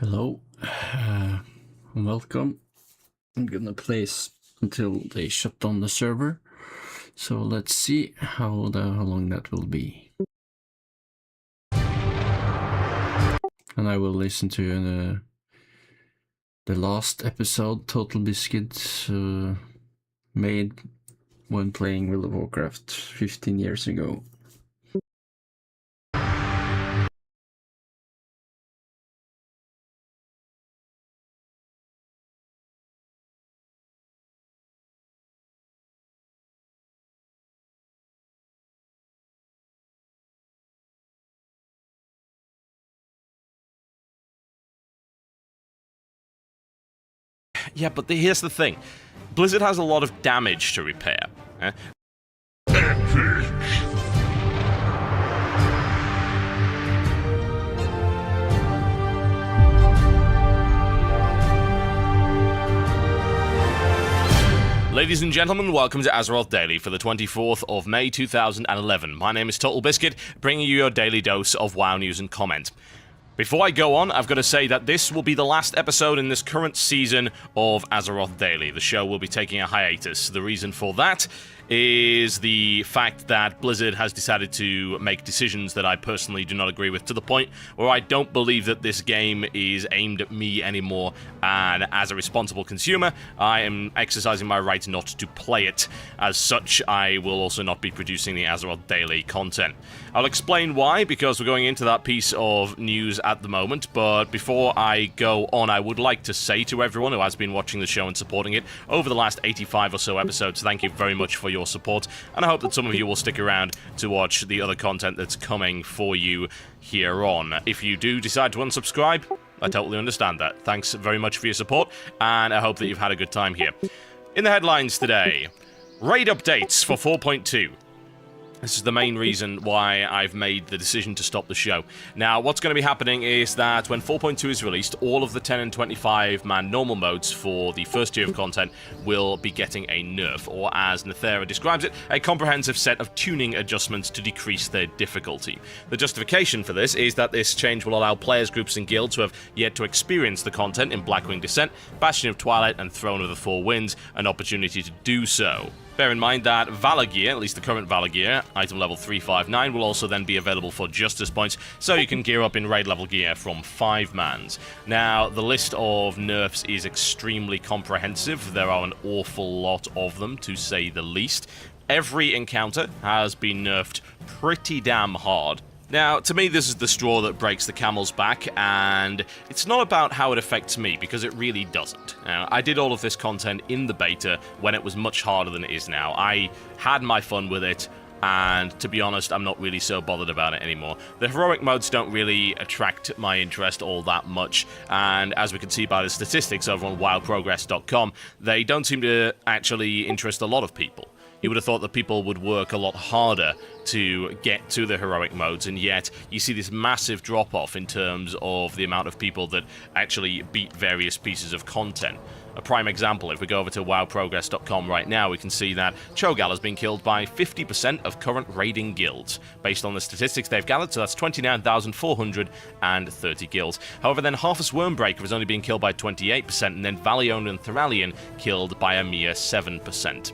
Hello, welcome. I'm gonna play until they shut down the server. So let's see how long that will be. And I will listen to the last episode Total Biscuit made when playing World of Warcraft 15 years ago. Yeah, but here's the thing. Blizzard has a lot of damage to repair. Ladies and gentlemen, welcome to Azeroth Daily for the 24th of May 2011. My name is Total Biscuit, bringing you your daily dose of WoW news and comment. Before I go on, I've got to say that this will be the last episode in this current season of Azeroth Daily. The show will be taking a hiatus. The reason for that is the fact that Blizzard has decided to make decisions that I personally do not agree with, to the point where I don't believe that this game is aimed at me anymore, and as a responsible consumer, I am exercising my right not to play it. As such, I will also not be producing the Azeroth Daily content. I'll explain why, because we're going into that piece of news at the moment, but before I go on, I would like to say to everyone who has been watching the show and supporting it over the last 85 or so episodes, thank you very much for your support, and I hope that some of you will stick around to watch the other content that's coming for you here on. If you do decide to unsubscribe, I totally understand that. Thanks very much for your support, and I hope that you've had a good time here. In the headlines today, raid updates for 4.2. This is the main reason why I've made the decision to stop the show. Now, what's going to be happening is that when 4.2 is released, all of the 10 and 25-man normal modes for the first year of content will be getting a nerf, or as Nethera describes it, a comprehensive set of tuning adjustments to decrease their difficulty. The justification for this is that this change will allow players, groups, and guilds who have yet to experience the content in Blackwing Descent, Bastion of Twilight, and Throne of the Four Winds an opportunity to do so. Bear in mind that Valor Gear, at least the current Valor Gear, item level 359, will also then be available for Justice points, so you can gear up in raid level gear from 5-mans. Now, the list of nerfs is extremely comprehensive. There are an awful lot of them, to say the least. Every encounter has been nerfed pretty damn hard. Now, to me, this is the straw that breaks the camel's back, and it's not about how it affects me, because it really doesn't. Now, I did all of this content in the beta when it was much harder than it is now. I had my fun with it, and to be honest, I'm not really so bothered about it anymore. The heroic modes don't really attract my interest all that much, and as we can see by the statistics over on wildprogress.com, they don't seem to actually interest a lot of people. You would have thought that people would work a lot harder to get to the heroic modes, and yet you see this massive drop-off in terms of the amount of people that actually beat various pieces of content. A prime example, if we go over to wowprogress.com right now, we can see that Cho'Gall has been killed by 50% of current raiding guilds, based on the statistics they've gathered, so that's 29,430 guilds. However, then Harfus Wormbreaker has only been killed by 28%, and then Valion and Thoralion killed by a mere 7%.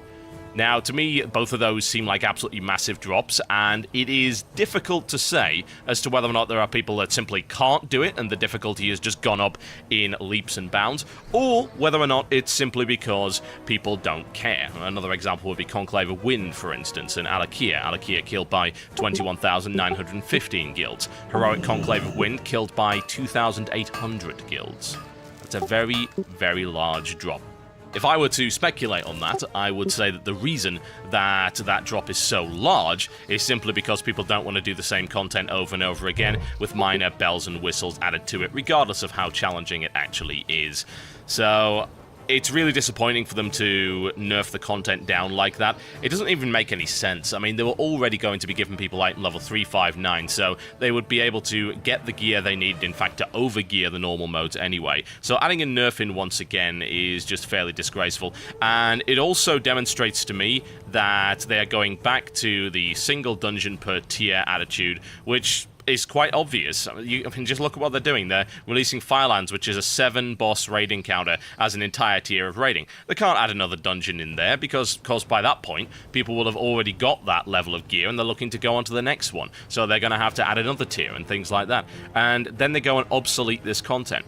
Now, to me, both of those seem like absolutely massive drops, and it is difficult to say as to whether or not there are people that simply can't do it and the difficulty has just gone up in leaps and bounds, or whether or not it's simply because people don't care. Another example would be Conclave of Wind, for instance, and Alakia. Alakia killed by 21,915 guilds. Heroic Conclave of Wind killed by 2,800 guilds. That's a very, very large drop. If I were to speculate on that, I would say that the reason that that drop is so large is simply because people don't want to do the same content over and over again with minor bells and whistles added to it, regardless of how challenging it actually is. So it's really disappointing for them to nerf the content down like that. It doesn't even make any sense. I mean, they were already going to be giving people item level 359, so they would be able to get the gear they needed, in fact, to overgear the normal modes anyway. So adding a nerf in once again is just fairly disgraceful, and it also demonstrates to me that they are going back to the single dungeon per tier attitude, which is quite obvious. You can just look at what they're doing. They're releasing Firelands, which is a 7-boss raid encounter, as an entire tier of raiding. They can't add another dungeon in there because by that point, people will have already got that level of gear and they're looking to go on to the next one. So they're going to have to add another tier and things like that. And then they go and obsolete this content.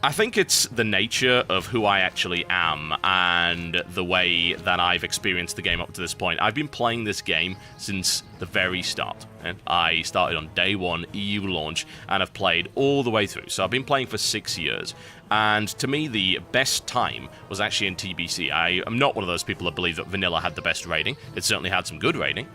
I think it's the nature of who I actually am and the way that I've experienced the game up to this point. I've been playing this game since the very start. And I started on day 1 EU launch and have played all the way through. So I've been playing for 6 years. And to me, the best time was actually in TBC. I am not one of those people that believe that Vanilla had the best rating. It certainly had some good rating.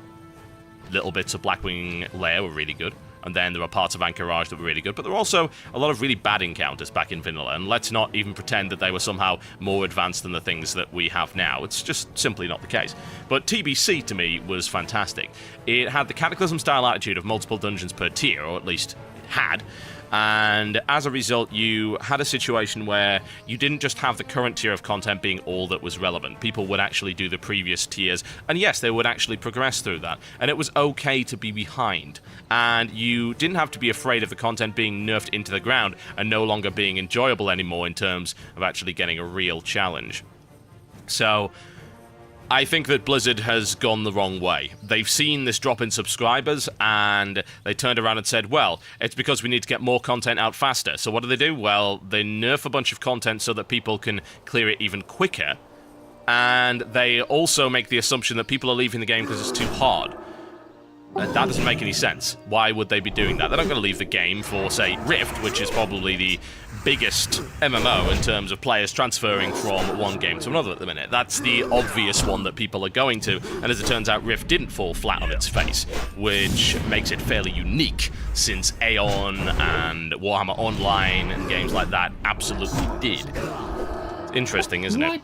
Little bits of Blackwing Lair were really good. And then there were parts of Anchorage that were really good, but there were also a lot of really bad encounters back in Vanilla, and let's not even pretend that they were somehow more advanced than the things that we have now. It's just simply not the case. But TBC, to me, was fantastic. It had the Cataclysm-style attitude of multiple dungeons per tier, or at least it had, and as a result, you had a situation where you didn't just have the current tier of content being all that was relevant. People would actually do the previous tiers, and yes, they would actually progress through that, and it was okay to be behind. And you didn't have to be afraid of the content being nerfed into the ground and no longer being enjoyable anymore in terms of actually getting a real challenge. So I think that Blizzard has gone the wrong way. They've seen this drop in subscribers, and they turned around and said, well, it's because we need to get more content out faster. So what do? Well, they nerf a bunch of content so that people can clear it even quicker, and they also make the assumption that people are leaving the game because it's too hard. That doesn't make any sense. Why would they be doing that? They're not going to leave the game for, say, Rift, which is probably the biggest MMO in terms of players transferring from one game to another at the minute. That's the obvious one that people are going to, and as it turns out, Rift didn't fall flat on its face, which makes it fairly unique, since Aeon and Warhammer Online and games like that absolutely did. It's interesting, isn't it?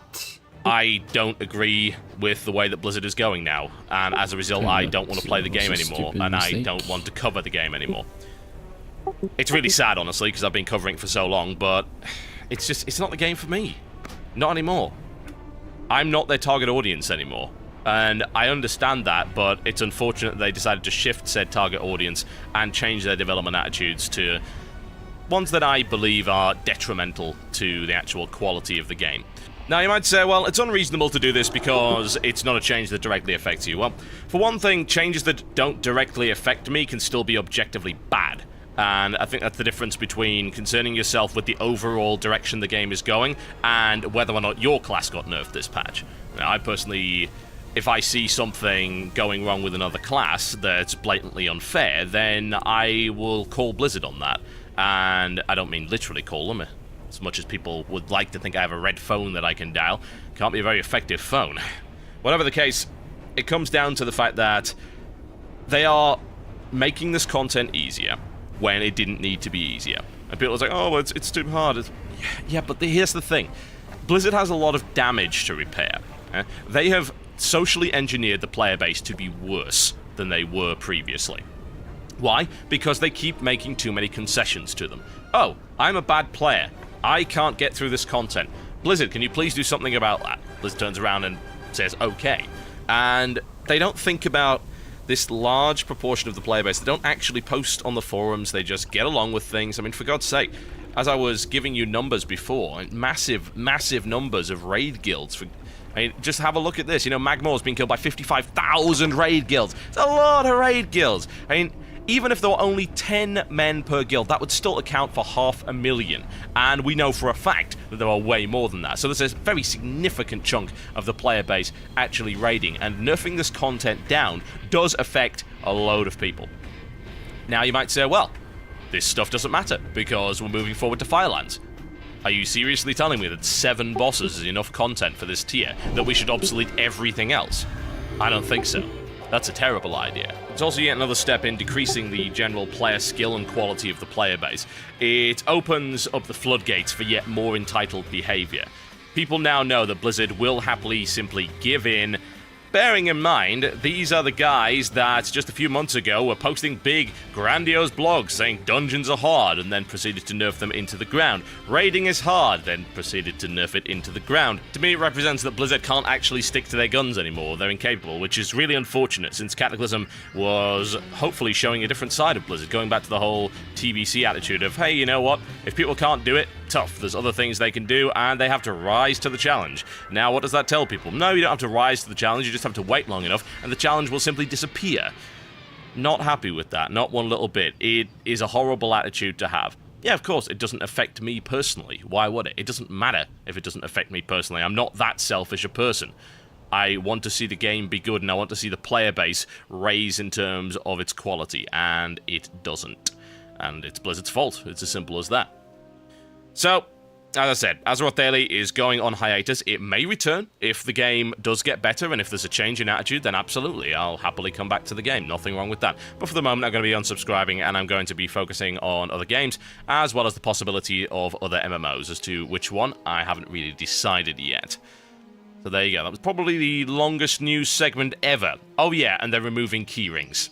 I don't agree with the way that Blizzard is going now, and as a result, I don't want to play the game anymore, and I don't want to cover the game anymore. It's really sad, honestly, because I've been covering it for so long, but it's not the game for me. Not anymore. I'm not their target audience anymore, and I understand that, but it's unfortunate that they decided to shift said target audience and change their development attitudes to ones that I believe are detrimental to the actual quality of the game. Now, you might say, well, it's unreasonable to do this because it's not a change that directly affects you. Well, for one thing, changes that don't directly affect me can still be objectively bad. And I think that's the difference between concerning yourself with the overall direction the game is going and whether or not your class got nerfed this patch. Now, I personally, if I see something going wrong with another class that's blatantly unfair, then I will call Blizzard on that. And I don't mean literally call them. As much as people would like to think I have a red phone that I can dial, can't be a very effective phone. Whatever the case, it comes down to the fact that they are making this content easier when it didn't need to be easier. And people are like, oh, it's too hard. Yeah, but here's the thing. Blizzard has a lot of damage to repair. They have socially engineered the player base to be worse than they were previously. Why? Because they keep making too many concessions to them. Oh, I'm a bad player. I can't get through this content. Blizzard, can you please do something about that? Blizzard turns around and says, okay. And they don't think about this large proportion of the player base. They don't actually post on the forums. They just get along with things. I mean, for God's sake, as I was giving you numbers before, massive, massive numbers of raid guilds. I mean, just have a look at this. You know, Magmore's been killed by 55,000 raid guilds. It's a lot of raid guilds. I mean, even if there were only 10 men per guild, that would still account for 500,000. And we know for a fact that there are way more than that. So there's a very significant chunk of the player base actually raiding. And nerfing this content down does affect a load of people. Now you might say, well, this stuff doesn't matter because we're moving forward to Firelands. Are you seriously telling me that 7 bosses is enough content for this tier, that we should obsolete everything else? I don't think so. That's a terrible idea. It's also yet another step in decreasing the general player skill and quality of the player base. It opens up the floodgates for yet more entitled behavior. People now know that Blizzard will happily simply give in, Bearing in mind, these are the guys that just a few months ago were posting big, grandiose blogs saying dungeons are hard and then proceeded to nerf them into the ground. Raiding is hard, then proceeded to nerf it into the ground. To me, it represents that Blizzard can't actually stick to their guns anymore. They're incapable, which is really unfortunate since Cataclysm was hopefully showing a different side of Blizzard, going back to the whole TBC attitude of, hey, you know what? If people can't do it, tough. There's other things they can do, and they have to rise to the challenge. Now, what does that tell people? No, you don't have to rise to the challenge, you just have to wait long enough, and the challenge will simply disappear. Not happy with that, not one little bit. It is a horrible attitude to have. Yeah, of course, it doesn't affect me personally. Why would it? It doesn't matter if it doesn't affect me personally. I'm not that selfish a person. I want to see the game be good, and I want to see the player base raise in terms of its quality, and it doesn't. And it's Blizzard's fault. It's as simple as that. So, as I said, Azeroth Daily is going on hiatus. It may return if the game does get better, and if there's a change in attitude, then absolutely, I'll happily come back to the game. Nothing wrong with that. But for the moment, I'm going to be unsubscribing, and I'm going to be focusing on other games, as well as the possibility of other MMOs. As to which one, I haven't really decided yet. So there you go. That was probably the longest news segment ever. Oh yeah, and they're removing keyrings.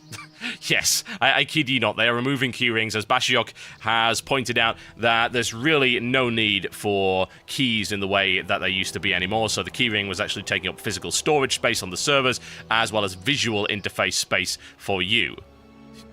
Yes, I kid you not, they are removing keyrings, as Bashiok has pointed out that there's really no need for keys in the way that they used to be anymore, so the keyring was actually taking up physical storage space on the servers, as well as visual interface space for you.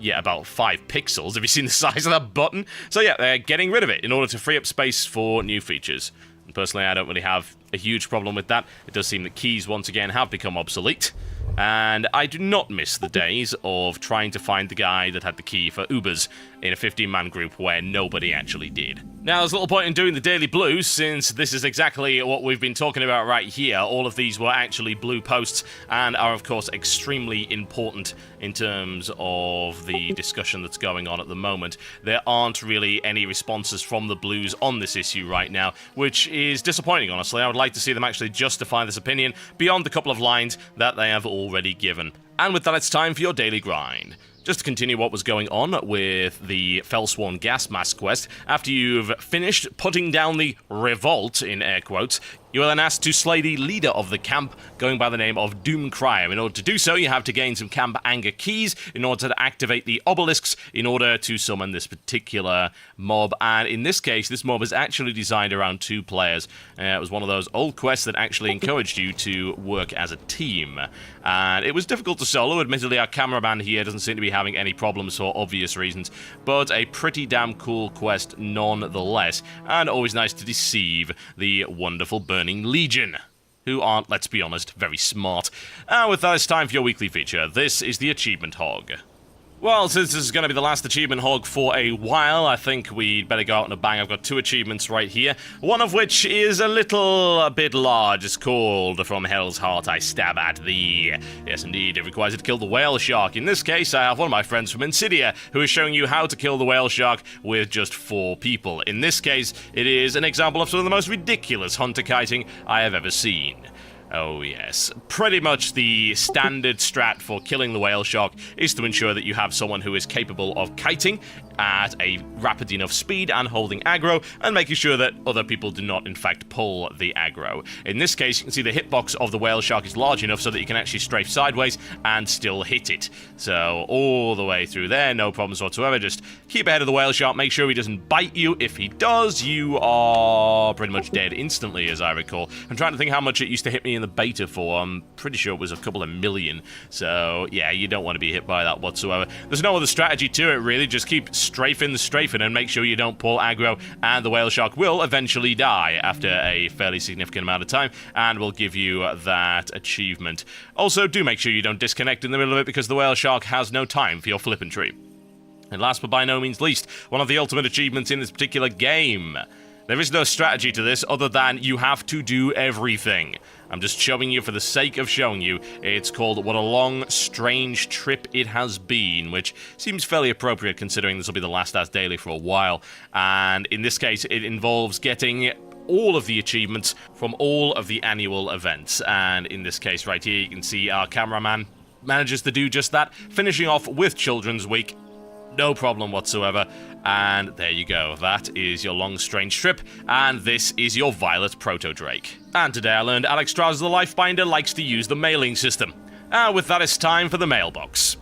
Yeah, about 5 pixels. Have you seen the size of that button? So yeah, they're getting rid of it in order to free up space for new features. And personally, I don't really have a huge problem with that. It does seem that keys, once again, have become obsolete. And I do not miss the days of trying to find the guy that had the key for Ubers in a 15-man group where nobody actually did. Now, there's little point in doing the Daily Blues, since this is exactly what we've been talking about right here. All of these were actually blue posts and are, of course, extremely important in terms of the discussion that's going on at the moment. There aren't really any responses from the Blues on this issue right now, which is disappointing, honestly. I would like to see them actually justify this opinion beyond the couple of lines that they have already given. And with that, it's time for your daily grind. Just to continue what was going on with the Fellsworn Gas Mask quest, after you've finished putting down the revolt, in air quotes, you are then asked to slay the leader of the camp, going by the name of Doomcrier. In order to do so, you have to gain some camp anger keys in order to activate the obelisks in order to summon this particular mob. And in this case, this mob is actually designed around 2 players. It was one of those old quests that actually encouraged you to work as a team. And it was difficult to solo. Admittedly, our cameraman here doesn't seem to be having any problems for obvious reasons, but a pretty damn cool quest nonetheless. And always nice to deceive the wonderful Burning Legion, who aren't, let's be honest, very smart. And with that, it's time for your weekly feature. This is the Achievement Hog. Well, since this is going to be the last Achievement Hog for a while, I think we'd better go out in a bang. I've got 2 achievements right here, one of which is a bit large. It's called From Hell's Heart I Stab at Thee. Yes, indeed, it requires you to kill the whale shark. In this case, I have one of my friends from Insidia who is showing you how to kill the whale shark with just 4 people. In this case, it is an example of some of the most ridiculous hunter kiting I have ever seen. Oh yes, pretty much the standard strat for killing the whale shark is to ensure that you have someone who is capable of kiting at a rapid enough speed and holding aggro, and making sure that other people do not in fact pull the aggro. In this case, you can see the hitbox of the whale shark is large enough so that you can actually strafe sideways and still hit it. So all the way through there, no problems whatsoever. Just keep ahead of the whale shark, make sure he doesn't bite you. If he does, you are pretty much dead instantly, as I recall. I'm trying to think how much it used to hit me in the beta for. I'm pretty sure it was a couple of million. So yeah, you don't want to be hit by that whatsoever. There's no other strategy to it really, just keep strafing the strafing and make sure you don't pull aggro, and the whale shark will eventually die after a fairly significant amount of time and will give you that achievement. Also, do make sure you don't disconnect in the middle of it, because the whale shark has no time for your flippantry. And last but by no means least, one of the ultimate achievements in this particular game. There is no strategy to this other than you have to do everything. I'm just showing you for the sake of showing you. It's called What a Long, Strange Trip It Has Been, which seems fairly appropriate considering this will be the last As Daily for a while. And in this case, it involves getting all of the achievements from all of the annual events. And in this case right here, you can see our cameraman manages to do just that, finishing off with Children's Week. no problem whatsoever. And there you go, that is your long strange strip, and this is your violet proto-drake. And today I learned Alex Strauss the Lifebinder likes to use the mailing system. And with that it's time for the mailbox.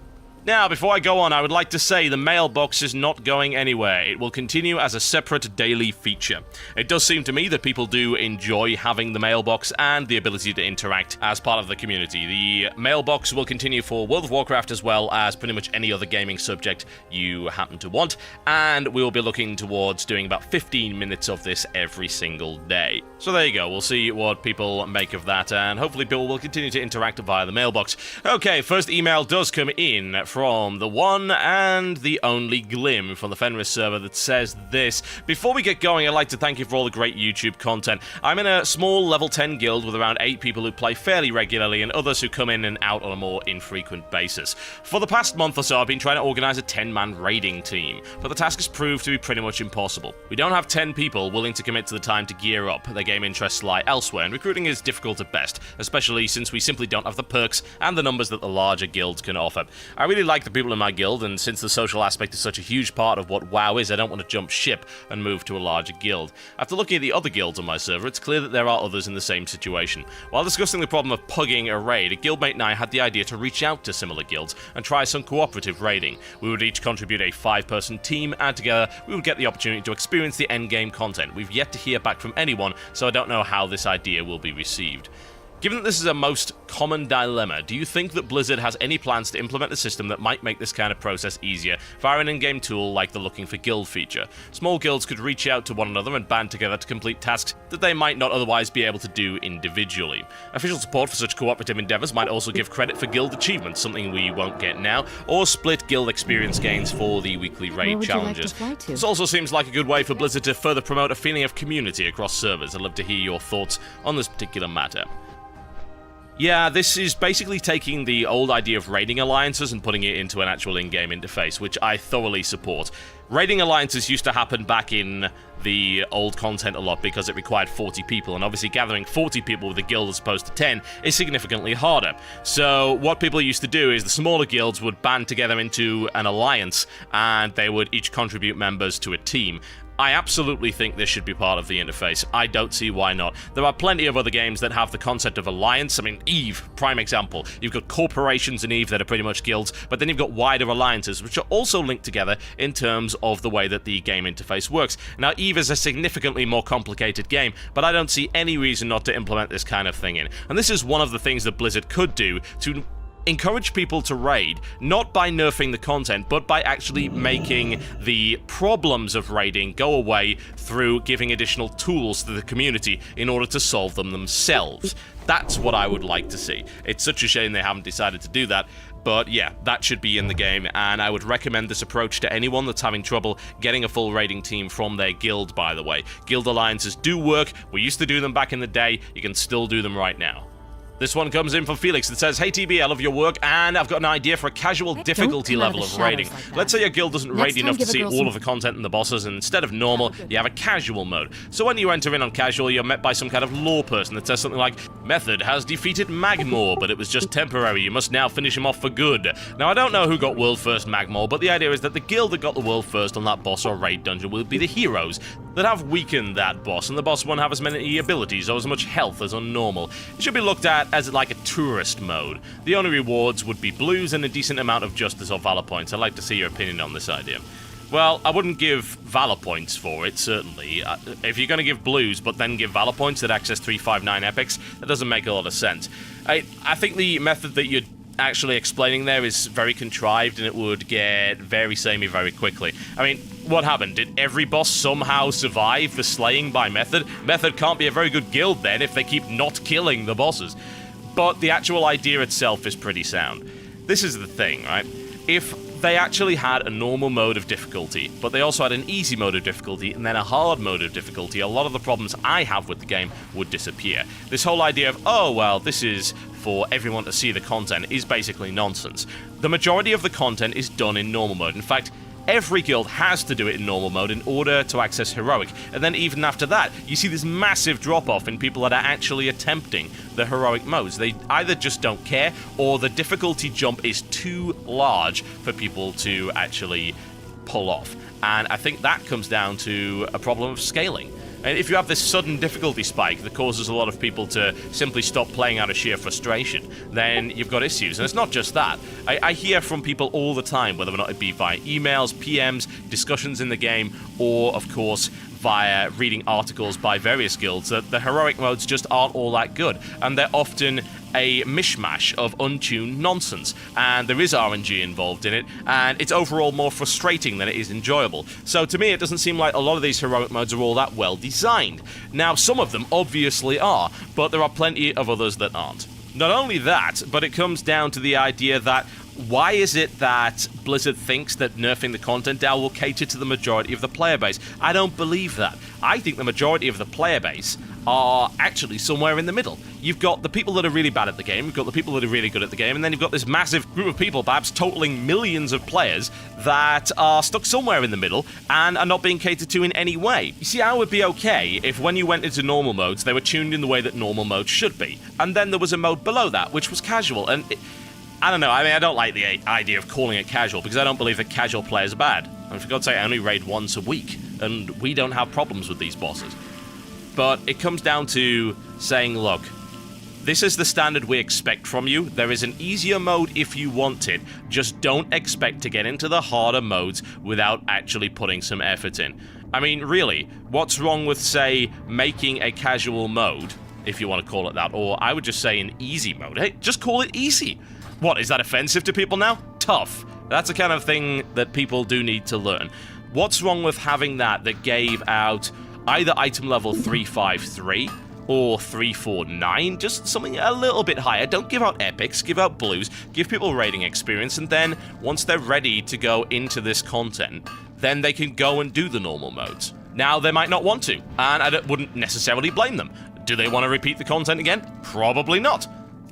Now, before I go on, I would like to say the mailbox is not going anywhere. It will continue as a separate daily feature. It does seem to me that people do enjoy having the mailbox and the ability to interact as part of the community. The mailbox will continue for World of Warcraft as well as pretty much any other gaming subject you happen to want, and we will be looking towards doing about 15 minutes of this every single day. So there you go, we'll see what people make of that, and hopefully people will continue to interact via the mailbox. Okay, first email does come in from the one and the only Glim from the Fenris server that says this. Before we get going, I'd like to thank you for all the great YouTube content. I'm in a small level 10 guild with around 8 people who play fairly regularly and others who come in and out on a more infrequent basis. For the past month or so, I've been trying to organize a 10-man raiding team, but the task has proved to be pretty much impossible. We don't have 10 people willing to commit to the time to gear up. Their game interests lie elsewhere, and recruiting is difficult at best, especially since we simply don't have the perks and the numbers that the larger guilds can offer. I really like the people in my guild, and since the social aspect is such a huge part of what WoW is, I don't want to jump ship and move to a larger guild. After looking at the other guilds on my server, it's clear that there are others in the same situation. While discussing the problem of pugging a raid, a guildmate and I had the idea to reach out to similar guilds and try some cooperative raiding. We would each contribute a 5-person team, and together we would get the opportunity to experience the endgame content. We've yet to hear back from anyone, so I don't know how this idea will be received. Given that this is a most common dilemma, do you think that Blizzard has any plans to implement a system that might make this kind of process easier via an in-game tool like the Looking for Guild feature? Small guilds could reach out to one another and band together to complete tasks that they might not otherwise be able to do individually. Official support for such cooperative endeavors might also give credit for guild achievements, something we won't get now, or split guild experience gains for the weekly raid challenges. This also seems like a good way for Blizzard to further promote a feeling of community across servers. I'd love to hear your thoughts on this particular matter. Yeah, this is basically taking the old idea of raiding alliances and putting it into an actual in-game interface, which I thoroughly support. Raiding alliances used to happen back in the old content a lot because it required 40 people, and obviously gathering 40 people with a guild as opposed to 10 is significantly harder. So what people used to do is the smaller guilds would band together into an alliance, and they would each contribute members to a team. I absolutely think this should be part of the interface. I don't see why not. There are plenty of other games that have the concept of alliance. I mean, EVE, prime example. You've got corporations in EVE that are pretty much guilds, but then you've got wider alliances, which are also linked together in terms of the way that the game interface works. Now, EVE is a significantly more complicated game, but I don't see any reason not to implement this kind of thing in. And this is one of the things that Blizzard could do to encourage people to raid, not by nerfing the content, but by actually making the problems of raiding go away through giving additional tools to the community in order to solve them themselves. That's what I would like to see. It's such a shame they haven't decided to do that, but yeah, that should be in the game, and I would recommend this approach to anyone that's having trouble getting a full raiding team from their guild, by the way. Guild alliances do work. We used to do them back in the day. You can still do them right now. This one comes in from Felix that says, "Hey TB, I love your work, and I've got an idea for a casual difficulty level of raiding. Let's say your guild doesn't raid enough to see all of the content and the bosses, and instead of normal, you have a casual mode. So when you enter in on casual, you're met by some kind of lore person that says something like, Method has defeated Magmor, but it was just temporary. You must now finish him off for good. Now, I don't know who got world first Magmor, but the idea is that the guild that got the world first on that boss or raid dungeon will be the heroes that have weakened that boss, and the boss won't have as many abilities or as much health as on normal. It should be looked at as like a tourist mode. The only rewards would be blues and a decent amount of justice or valor points. I'd like to see your opinion on this idea." Well, I wouldn't give valor points for it, certainly. If you're going to give blues, but then give valor points that access 359 epics, that doesn't make a lot of sense. I think the method that you're actually explaining there is very contrived, and it would get very samey very quickly. I mean, what happened? Did every boss somehow survive the slaying by Method? Method can't be a very good guild then if they keep not killing the bosses. But the actual idea itself is pretty sound. This is the thing, right? If they actually had a normal mode of difficulty, but they also had an easy mode of difficulty and then a hard mode of difficulty, a lot of the problems I have with the game would disappear. This whole idea of, oh, well, this is for everyone to see the content is basically nonsense. The majority of the content is done in normal mode. In fact, every guild has to do it in normal mode in order to access heroic, and then even after that, you see this massive drop-off in people that are actually attempting the heroic modes. They either just don't care, or the difficulty jump is too large for people to actually pull off. And I think that comes down to a problem of scaling. And if you have this sudden difficulty spike that causes a lot of people to simply stop playing out of sheer frustration, then you've got issues. And it's not just that. I hear from people all the time, whether or not it be via emails, PMs, discussions in the game, or, of course, via reading articles by various guilds, that the heroic modes just aren't all that good. And they're often a mishmash of untuned nonsense, and there is RNG involved in it, and it's overall more frustrating than it is enjoyable. So to me, it doesn't seem like a lot of these heroic modes are all that well designed. Now, some of them obviously are, but there are plenty of others that aren't. Not only that, but it comes down to the idea that why is it that Blizzard thinks that nerfing the content down will cater to the majority of the player base? I don't believe that. I think the majority of the player base are actually somewhere in the middle. You've got the people that are really bad at the game, you've got the people that are really good at the game, and then you've got this massive group of people, perhaps totaling millions of players, that are stuck somewhere in the middle and are not being catered to in any way. You see, I would be okay if when you went into normal modes, they were tuned in the way that normal modes should be. And then there was a mode below that, which was casual, and I don't know, I mean, I don't like the idea of calling it casual, because I don't believe that casual players are bad. And for God's sake, I only raid once a week, and we don't have problems with these bosses. But it comes down to saying, look, this is the standard we expect from you. There is an easier mode if you want it. Just don't expect to get into the harder modes without actually putting some effort in. I mean, really, what's wrong with, say, making a casual mode, if you want to call it that, or I would just say an easy mode. Hey, just call it easy. What, is that offensive to people now? Tough. That's the kind of thing that people do need to learn. What's wrong with having that gave out either item level 353 or 349, just something a little bit higher? Don't give out epics, give out blues, give people raiding experience, and then once they're ready to go into this content, then they can go and do the normal modes. Now, they might not want to, and I wouldn't necessarily blame them. Do they want to repeat the content again? Probably not.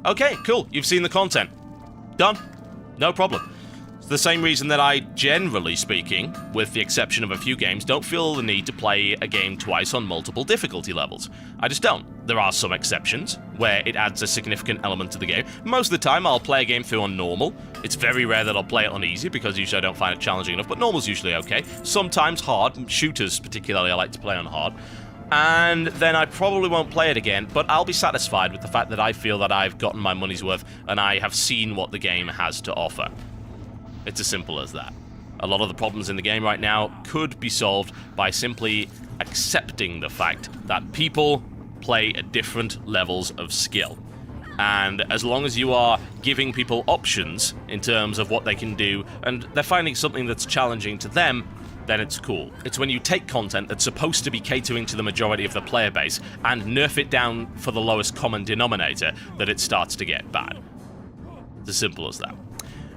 Okay, cool, you've seen the content. Done. No problem. It's the same reason that I, generally speaking, with the exception of a few games, don't feel the need to play a game twice on multiple difficulty levels. I just don't. There are some exceptions, where it adds a significant element to the game. Most of the time, I'll play a game through on normal. It's very rare that I'll play it on easy, because usually I don't find it challenging enough, but normal's usually okay. Sometimes hard. Shooters, particularly, I like to play on hard. And then I probably won't play it again, but I'll be satisfied with the fact that I feel that I've gotten my money's worth and I have seen what the game has to offer. It's as simple as that. A lot of the problems in the game right now could be solved by simply accepting the fact that people play at different levels of skill. And as long as you are giving people options in terms of what they can do, and they're finding something that's challenging to them, then it's cool. It's when you take content that's supposed to be catering to the majority of the player base and nerf it down for the lowest common denominator that it starts to get bad. It's as simple as that.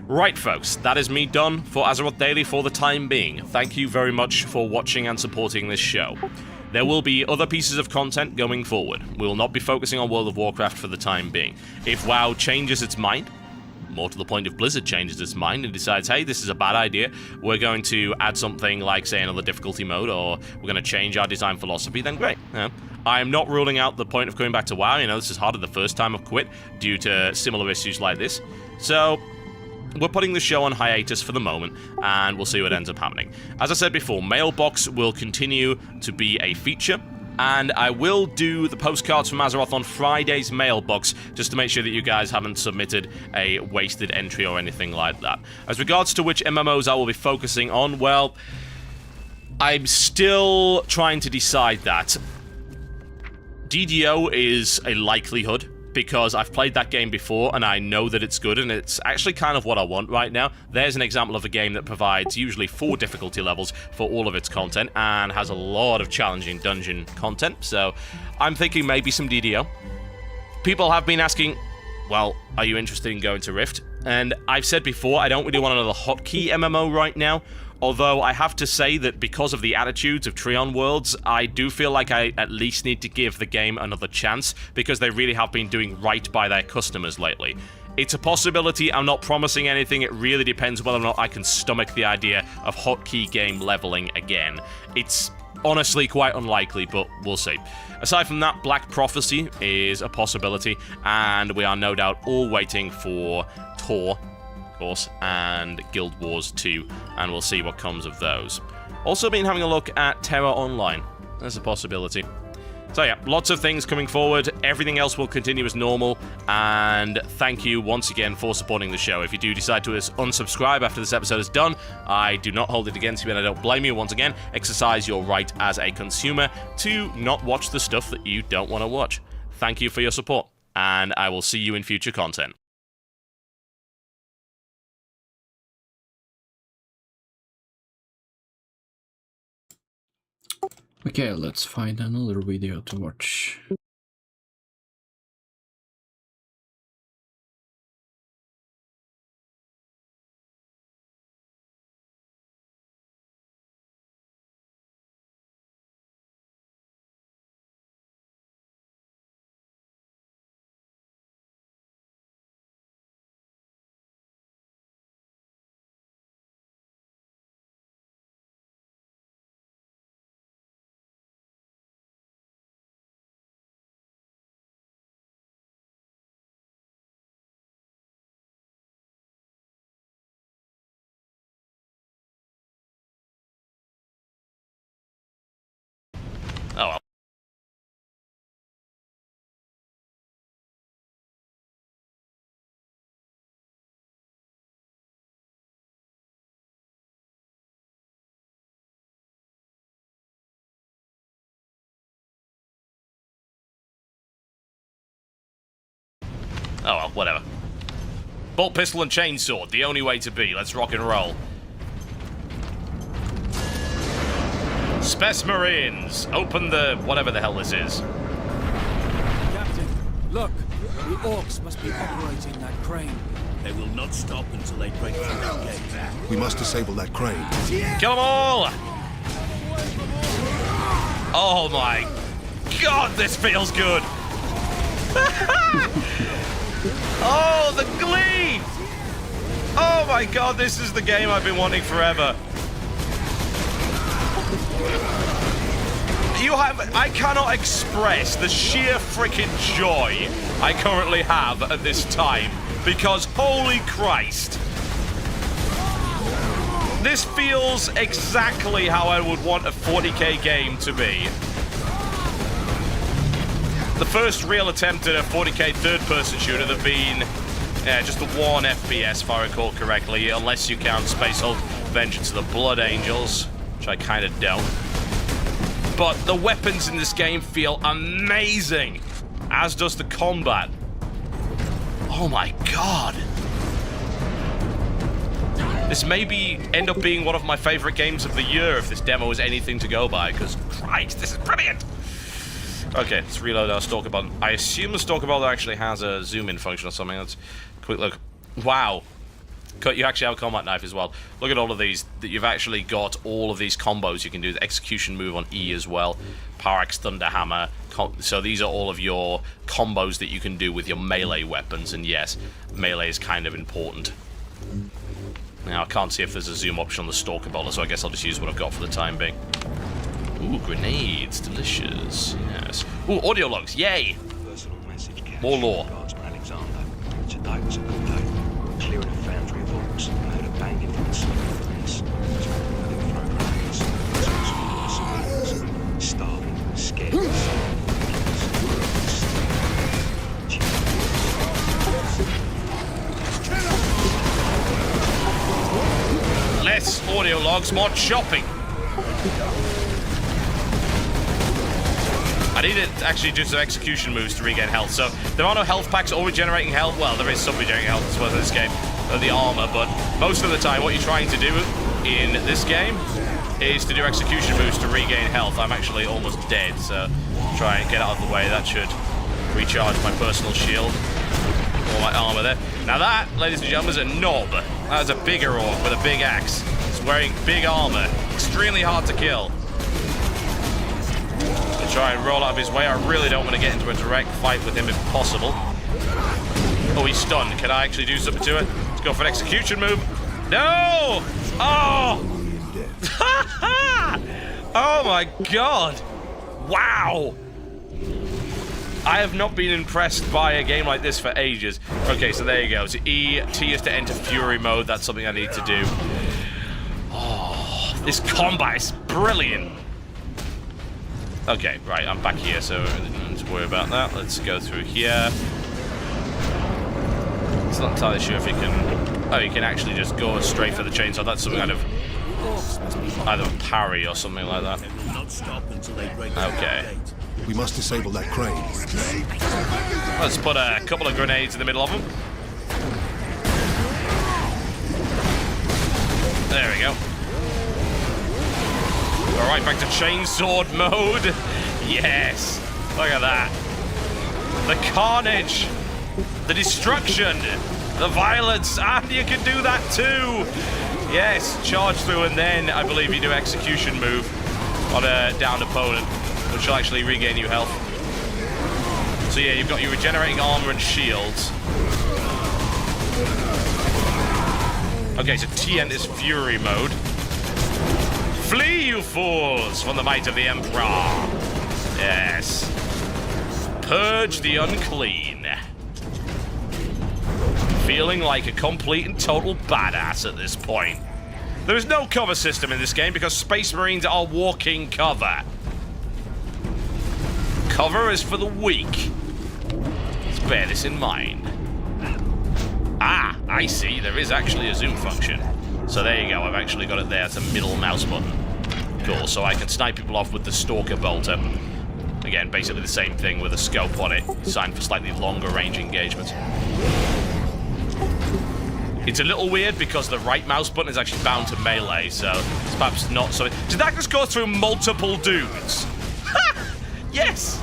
Right, folks, that is me done for Azeroth Daily for the time being. Thank you very much for watching and supporting this show. There will be other pieces of content going forward. We will not be focusing on World of Warcraft for the time being. If WoW changes its mind, more to the point, if Blizzard changes its mind and decides, hey, this is a bad idea, we're going to add something like, say, another difficulty mode, or we're going to change our design philosophy, then great. I am not ruling out the point of going back to WoW. You know, this is harder the first time I've quit due to similar issues like this. So we're putting the show on hiatus for the moment, and we'll see what ends up happening. As I said before, Mailbox will continue to be a feature, and I will do the postcards from Azeroth on Friday's Mailbox, just to make sure that you guys haven't submitted a wasted entry or anything like that. As regards to which MMOs I will be focusing on, well, I'm still trying to decide that. DDO is a likelihood, because I've played that game before and I know that it's good, and it's actually kind of what I want right now. There's an example of a game that provides usually 4 difficulty levels for all of its content and has a lot of challenging dungeon content, so I'm thinking maybe some DDO. People have been asking, well, are you interested in going to Rift? And I've said before, I don't really want another hotkey MMO right now, although I have to say that because of the attitudes of Treon Worlds, I do feel like I at least need to give the game another chance, because they really have been doing right by their customers lately. It's a possibility, I'm not promising anything, it really depends whether or not I can stomach the idea of hotkey game leveling again. It's honestly quite unlikely, but we'll see. Aside from that, Black Prophecy is a possibility, and we are no doubt all waiting for Tor of course, and Guild Wars 2, and we'll see what comes of those. Also been having a look at Terra Online. There's a possibility. So yeah, lots of things coming forward. Everything else will continue as normal. And thank you once again for supporting the show. If you do decide to unsubscribe after this episode is done, I do not hold it against you, and I don't blame you. Once again, exercise your right as a consumer to not watch the stuff that you don't want to watch. Thank you for your support, and I will see you in future content. Okay, let's find another video to watch. Oh well. Oh well, whatever. Bolt pistol and chainsword, the only way to be. Let's rock and roll. Spec Marines, open the whatever the hell this is. Captain, look, the orcs must be operating that crane. They will not stop until they break through that gate. We must disable that crane. Kill them all! Oh my god, this feels good! Oh, the glee! Oh my god, this is the game I've been wanting forever. I cannot express the sheer freaking joy I currently have at this time, because holy Christ. This feels exactly how I would want a 40k game to be. The first real attempt at a 40k third-person shooter have been just the one FPS, if I recall correctly, unless you count Space Hulk Vengeance of the Blood Angels, which I kind of don't. But the weapons in this game feel amazing, as does the combat. Oh my god. This may end up being one of my favorite games of the year if this demo is anything to go by, because Christ, this is brilliant! Okay, let's reload our stalker button. I assume the stalker button actually has a zoom-in function or something. Let's quick look. Wow. You actually have a combat knife as well. Look at all of these. You've actually got all of these combos you can do. The execution move on E as well. Power Axe, Thunder Hammer. So these are all of your combos that you can do with your melee weapons. And yes, melee is kind of important. Now, I can't see if there's a zoom option on the stalker bowler, so I guess I'll just use what I've got for the time being. Ooh, grenades. Delicious. Yes. Ooh, audio logs. Yay! More lore. Today was a good day. Clearing a foundry of orcs. I heard a banging from the smoke of the mess. Starving, scared. Less audio logs, more chopping. I need to actually do some execution moves to regain health. So there are no health packs or regenerating health. Well, there is some regenerating health as well in this game, the armor, but most of the time what you're trying to do in this game is to do execution moves to regain health. I'm actually almost dead, so try and get out of the way. That should recharge my personal shield or my armor there. Now that, ladies and gentlemen, is a knob. That is a bigger orc with a big axe. It's wearing big armor. Extremely hard to kill. To try and roll out of his way. I really don't want to get into a direct fight with him if possible. Oh, he's stunned. Can I actually do something to it? Let's go for an execution move. No! Oh! Oh my god! Wow! I have not been impressed by a game like this for ages. Okay, so there you go. So T is to enter Fury mode. That's something I need to do. Oh, this combat is brilliant. Okay, right, I'm back here, so I don't need to worry about that. Let's go through here. It's not entirely sure if you can... Oh, you can actually just go straight for the chainsaw. That's some kind of... either a parry or something like that. Not stop until they break Okay. We must disable that crane. Let's put a couple of grenades in the middle of them. There we go. Alright, back to chainsword mode. Yes. Look at that. The carnage. The destruction. The violence. And you can do that too. Yes, charge through, and then I believe you do execution move on a downed opponent, which will actually regain you health. So yeah, you've got your regenerating armor and shields. Okay, so T enters Fury mode. Flee, you fools, from the might of the Emperor. Yes. Purge the unclean. Feeling like a complete and total badass at this point. There is no cover system in this game because Space Marines are walking cover. Cover is for the weak. Let's bear this in mind. Ah, I see. There is actually a zoom function. So there you go. I've actually got it there. It's a middle mouse button. Cool. So I can snipe people off with the Stalker Bolter. Again, basically the same thing with a scope on it, designed for slightly longer range engagements. It's a little weird because the right mouse button is actually bound to melee, so it's perhaps not so... Did that just go through multiple dudes? Yes!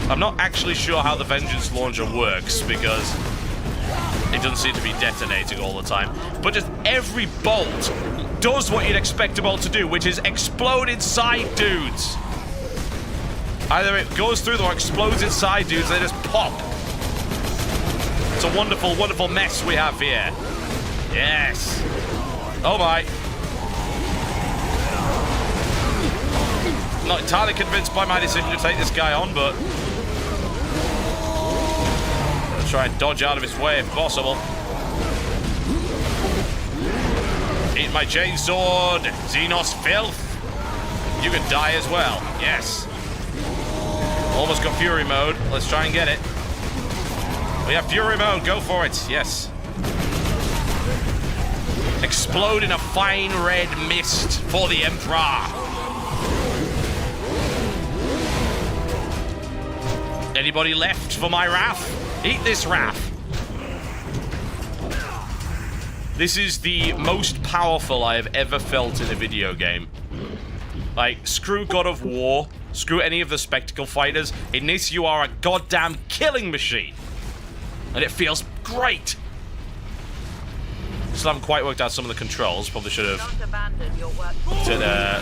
I'm not actually sure how the Vengeance Launcher works because it doesn't seem to be detonating all the time. But just every bolt does what you'd expect a bolt to do, which is explode inside dudes. Either it goes through them or explodes inside dudes, they just pop. It's a wonderful, wonderful mess we have here. Yes. Oh my. Not entirely convinced by my decision to take this guy on, but I'll try and dodge out of his way if possible. Eat my chainsword, Xenos filth. You can die as well. Yes. Almost got Fury mode. Let's try and get it. We have Fury mode. Go for it. Yes. Explode in a fine red mist for the Emperor. Anybody left for my wrath? Eat this wrath. This is the most powerful I have ever felt in a video game. Like, screw God of War, screw any of the spectacle fighters. In this, you are a goddamn killing machine. And it feels great. Still haven't quite worked out some of the controls. Probably should have did a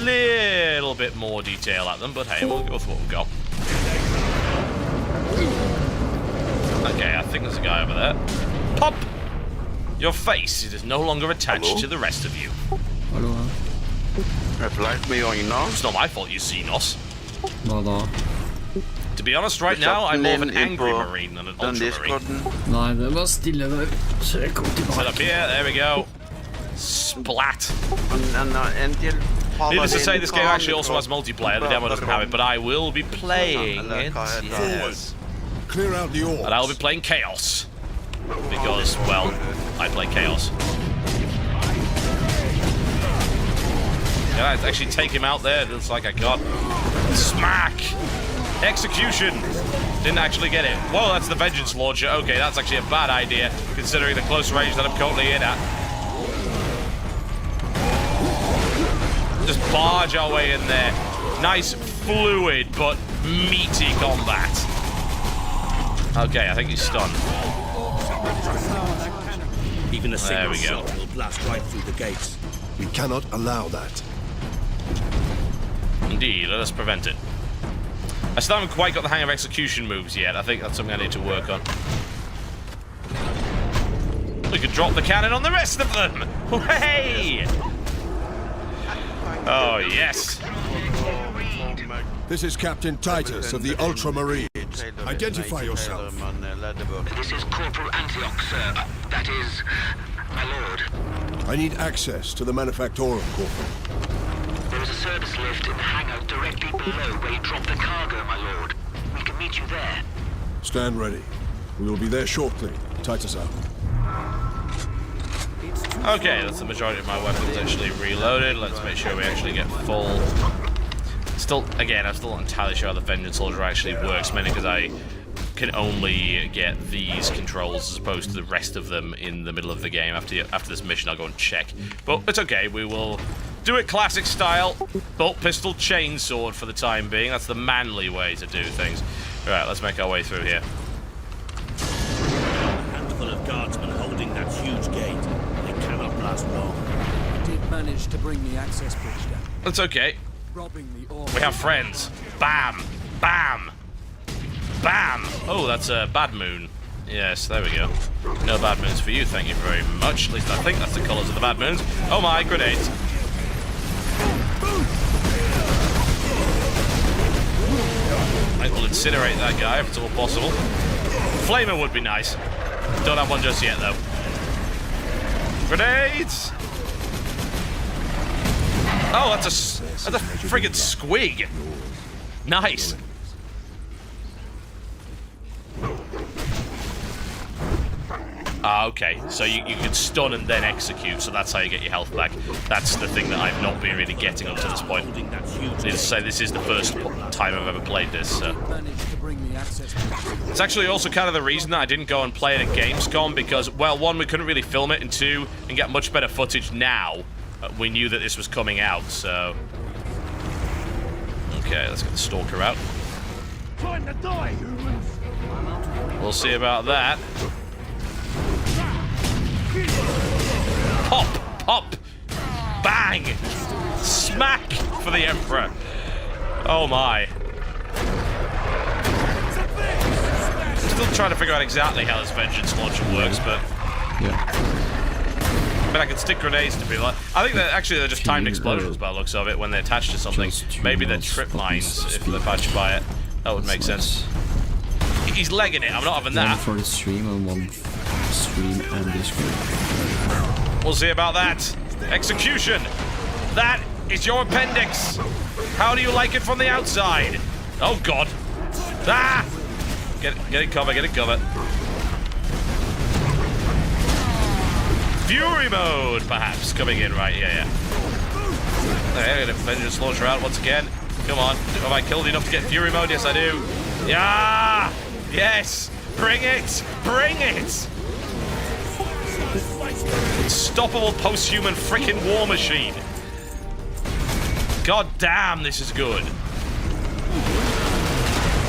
little bit more detail at them, but hey, we'll go with what we've got. Okay, I think there's a guy over there. Pop! Your face, it is no longer attached to the rest of you. Hello. It's not my fault you Xenos. Hva To be honest, right now, I'm more of an angry Marine than an Ultramarine. Nei, det var stille der. Så jeg kom Set tilbake. up here, there we go. Splat. Needless to say, this game actually also has multiplayer. The demo doesn't have it, but I will be playing it. Yes. Clear out the orcs. And I'll be playing Chaos. Because, well, I play Chaos. Can I actually take him out there? It looks like I got. Smack! Execution! Didn't actually get it. Whoa, that's the Vengeance Launcher. Okay, that's actually a bad idea, considering the close range that I'm currently in at. Just barge our way in there. Nice, fluid, but meaty combat. Okay, I think he's stunned. Even a single we go. shot will blast right through the gates. We cannot allow that. Indeed, let us prevent it. I still haven't quite got the hang of execution moves yet. I think that's something I need to work on. We could drop the cannon on the rest of them! Hey! Oh, yes. This is Captain Titus of the Ultramarines. Identify yourself. This is Corporal Antioch, sir. That is, my lord. I need access to the Manufactorum, Corporal. There is a service lift in the hangar directly below where you drop the cargo, my lord. We can meet you there. Stand ready. We will be there shortly. Titus out. Okay, that's the majority of my weapons actually reloaded. Let's make sure we actually get full. Still, again, I'm still not entirely sure how the Vengeance Soldier actually works, mainly because I can only get these controls as opposed to the rest of them in the middle of the game. After this mission, I'll go and check. But it's okay, we will do it classic style. Bolt pistol, chainsword for the time being. That's the manly way to do things. Alright, let's make our way through here. A handful of guardsmen holding that huge gate. They cannot last long. I did manage to bring the access bridge down. That's okay. Robbing the orc. We have friends. Bam! Bam! Bam! Oh, that's a bad moon. Yes, there we go. No bad moons for you, thank you very much. At least I think that's the colours of the bad moons. Oh my, grenades. I think we'll incinerate that guy if it's all possible. Flamer would be nice. Don't have one just yet, though. Grenades! Oh, that's a friggin' squig. Nice. Ah, okay. So you can stun and then execute, so that's how you get your health back. That's the thing that I've not been really getting up to this point. Needless to say, this is the first time I've ever played this, so. It's actually also kind of the reason that I didn't go and play it at Gamescom, because, well, one, we couldn't really film it, and two, and get much better footage now. We knew that this was coming out, so. Okay, let's get the Stalker out. Time to die, humans! We'll see about that. Pop! Pop! Bang! Smack for the Emperor! Oh my. Still trying to figure out exactly how this Vengeance Launcher works, but... Yeah. I mean, I can stick grenades to people. I think that actually they're just timed explosions by the looks of it when they're attached to something. Maybe they're trip mines if they're patched by it. That would make sense. He's legging it, I'm not having that. One for the stream and one stream and this group. We'll see about that. Execution! That is your appendix! How do you like it from the outside? Oh god! Ah! Get it cover, get it cover. Fury mode, perhaps, coming in, right? Yeah. Okay, the Vengeance Launcher out once again. Come on. Have I killed enough to get Fury mode? Yes, I do. Yeah! Yes! Bring it! Bring it! Unstoppable post-human frickin' war machine. God damn, this is good.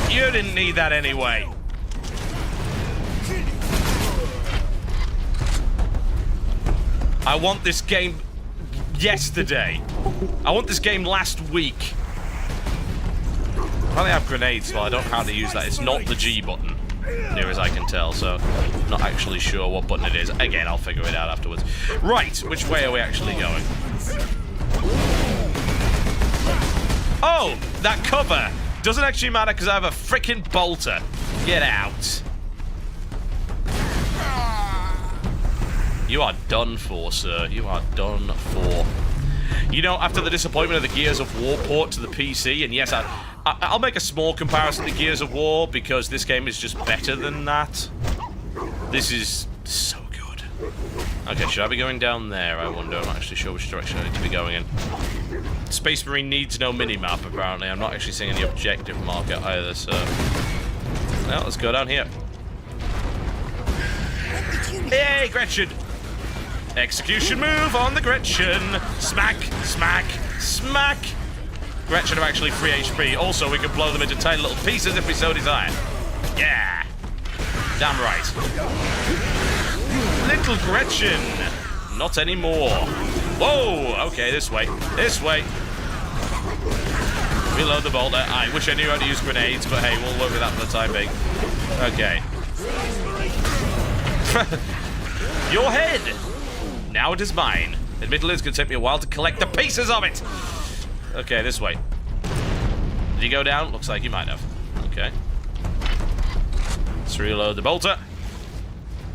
You didn't need that anyway. I want this game yesterday. I want this game last week. I only have grenades, well, I don't know how to use that. It's not the G button, near as I can tell, so I'm not actually sure what button it is. Again, I'll figure it out afterwards. Right, which way are we actually going? Oh, that cover doesn't actually matter because I have a frickin' bolter. Get out. You are done for, sir. You are done for. You know, after the disappointment of the Gears of War port to the PC, and yes, I'll make a small comparison to Gears of War because this game is just better than that. This is so good. Okay, should I be going down there? I wonder. I'm not actually sure which direction I need to be going in. Space Marine needs no minimap, apparently. I'm not actually seeing any objective marker either, so... Well, let's go down here. Hey, Gretchen! Execution move on the Gretchen. Smack, smack, smack. Gretchen are actually free HP. Also, we can blow them into tiny little pieces if we so desire. Yeah. Damn right. Little Gretchen. Not anymore. Whoa. Okay, this way. This way. Reload the bolter. I wish I knew how to use grenades, but hey, we'll work with that for the time being. Okay. Your head. Now it is mine. Admittedly, it's going to take me a while to collect the pieces of it. Okay, this way. Did he go down? Looks like he might have. Okay. Let's reload the bolter.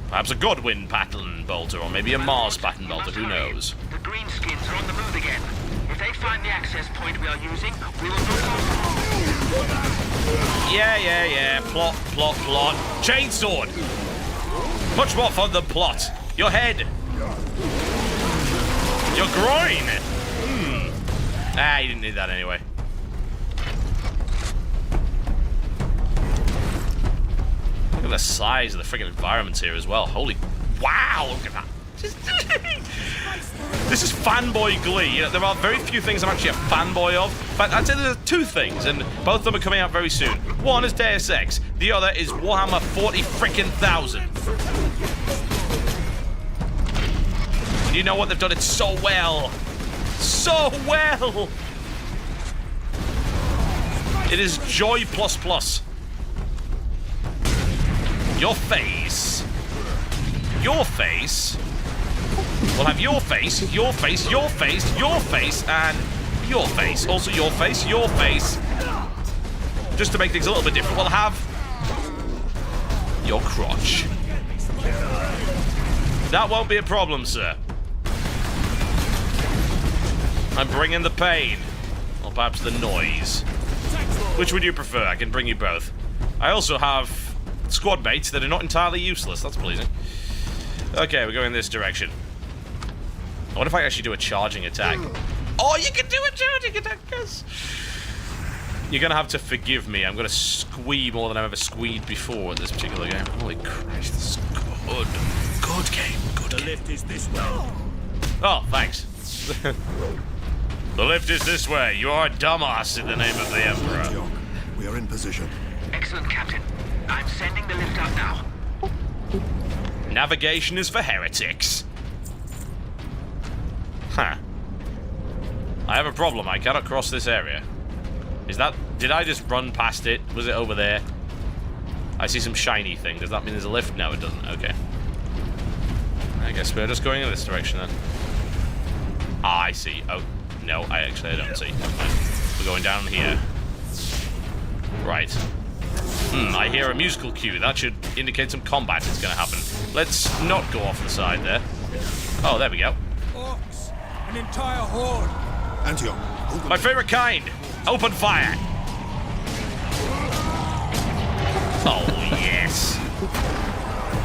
Perhaps a Godwin pattern bolter, or maybe a Mars pattern bolter, who knows? The greenskins are on the move again. If they find the access point we are using, we will knock off. Yeah. Plot. Chainsword! Much more fun than plot. Your head. Your groin! You didn't need that anyway. Look at the size of the freaking environments here as well. Holy... Wow, look at that. This is fanboy glee. You know, there are very few things I'm actually a fanboy of, but I'd say there's two things, and both of them are coming out very soon. One is Deus Ex, the other is Warhammer 40,000. You know what? They've done it so well. So well! It is joy plus. Your face. Your face. We'll have your face, your face, your face, your face, and your face. Also your face, your face. Just to make things a little bit different, we'll have your crotch. That won't be a problem, sir. I'm bringing the pain. Or perhaps the noise. Which would you prefer? I can bring you both. I also have squad mates that are not entirely useless. That's pleasing. Okay, we're going this direction. I wonder if I actually do a charging attack. Oh, you can do a charging attack, yes! You're gonna have to forgive me. I'm gonna squee more than I've ever squeed before in this particular game. Holy Christ, this is good. Good game, good game. The lift is this way. Oh, thanks. The lift is this way. You are a dumbass in the name of the Emperor. We are in position. Excellent, Captain. I'm sending the lift up now. Navigation is for heretics. Huh. I have a problem. I cannot cross this area. Is that... Did I just run past it? Was it over there? I see some shiny thing. Does that mean there's a lift? No, it doesn't. Okay. I guess we're just going in this direction then. Ah, I see. Oh, no. I don't see. We're going down here. Right. I hear a musical cue. That should indicate some combat is going to happen. Let's not go off the side there. Oh, there we go. Orcs! An entire horde! Antioch. My favorite kind. Open fire. Oh, yes.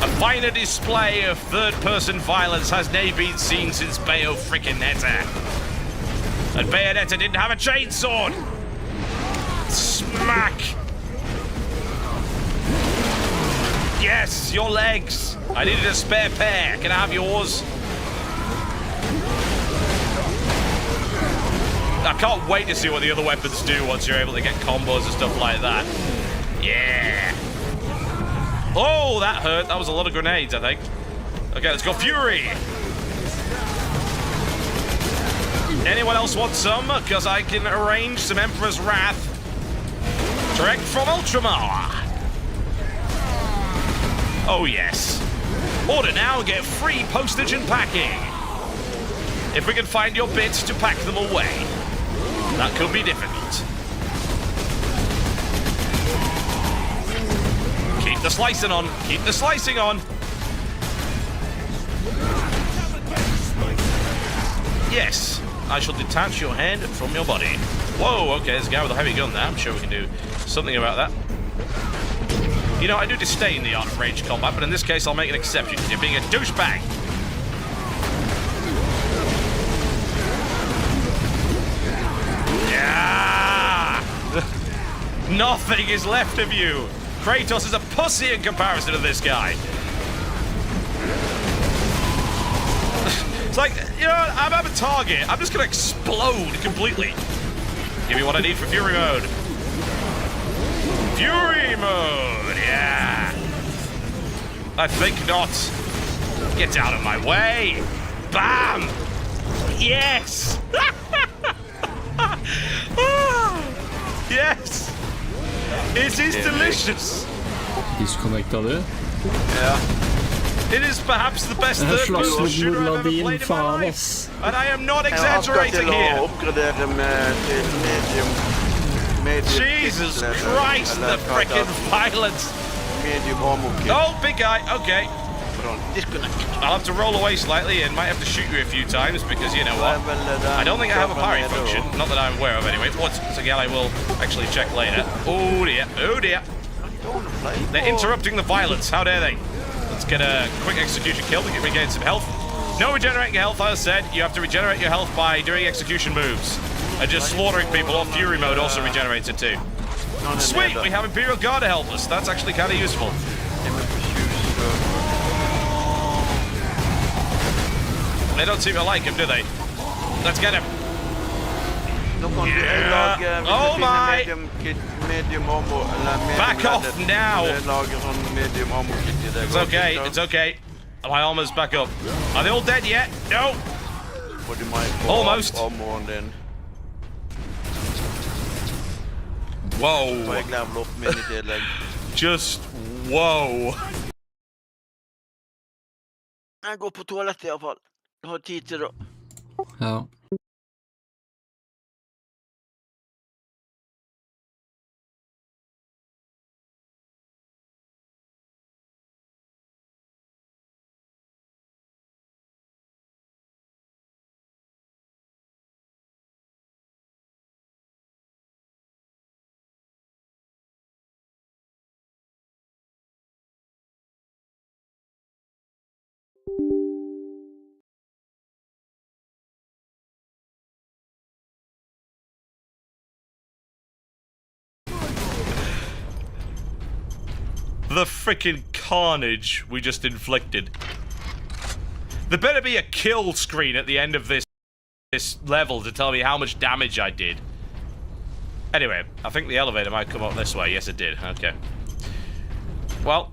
A finer display of third-person violence has never been seen since Bayonetta. And Bayonetta didn't have a chainsword. Smack. Yes, your legs. I needed a spare pair. Can I have yours? I can't wait to see what the other weapons do once you're able to get combos and stuff like that. Yeah. Oh, that hurt. That was a lot of grenades, I think. Okay, let's go Fury. Anyone else want some? Because I can arrange some Emperor's Wrath direct from Ultramar. Oh, yes. Order now and get free postage and packing. If we can find your bits to pack them away. That could be difficult. Keep the slicing on. Keep the slicing on. Yes. I shall detach your hand from your body. Whoa, okay, there's a guy with a heavy gun there. I'm sure we can do something about that. You know, I do disdain the art of ranged combat, but in this case I'll make an exception. You're being a douchebag. Yeah! Nothing is left of you. Kratos is a pussy in comparison to this guy. It's like, you know, I'm a target. I'm just gonna explode completely. Give me what I need for Fury mode. Fury mode, yeah. I think not. Get out of my way. Bam! Yes! Yes! It is delicious. Disconnecta du? Yeah. It is perhaps the best third-person shooter I've ever played in my life. And I am not exaggerating here. Jesus Christ, the frickin' violence! Medium armor kit. Oh, big guy, okay. Put on disconnect. I'll have to roll away slightly and might have to shoot you a few times because you know what? I don't think I have a parry function. Not that I'm aware of anyway. Once again, I will actually check later. Oh dear, oh dear. They're interrupting the violence. How dare they? Let's get a quick execution kill to regain some health. No regenerating health, as I said. You have to regenerate your health by doing execution moves. And just slaughtering people or Fury mode also regenerates it too. Sweet, we have Imperial Guard to help us. That's actually kind of useful. They don't seem to like him, do they? Let's get him. Yeah. Oh my! Back off now! It's okay, it's okay. My armor's back up. Are they all dead yet? No! Almost. Whoa. Just whoa. Jag går på toaletten i alla fall. Jag har tid till det. Ja. The frickin' carnage we just inflicted. There better be a kill screen at the end of this level to tell me how much damage I did. Anyway, I think the elevator might come up this way. Yes, it did. Okay. Well,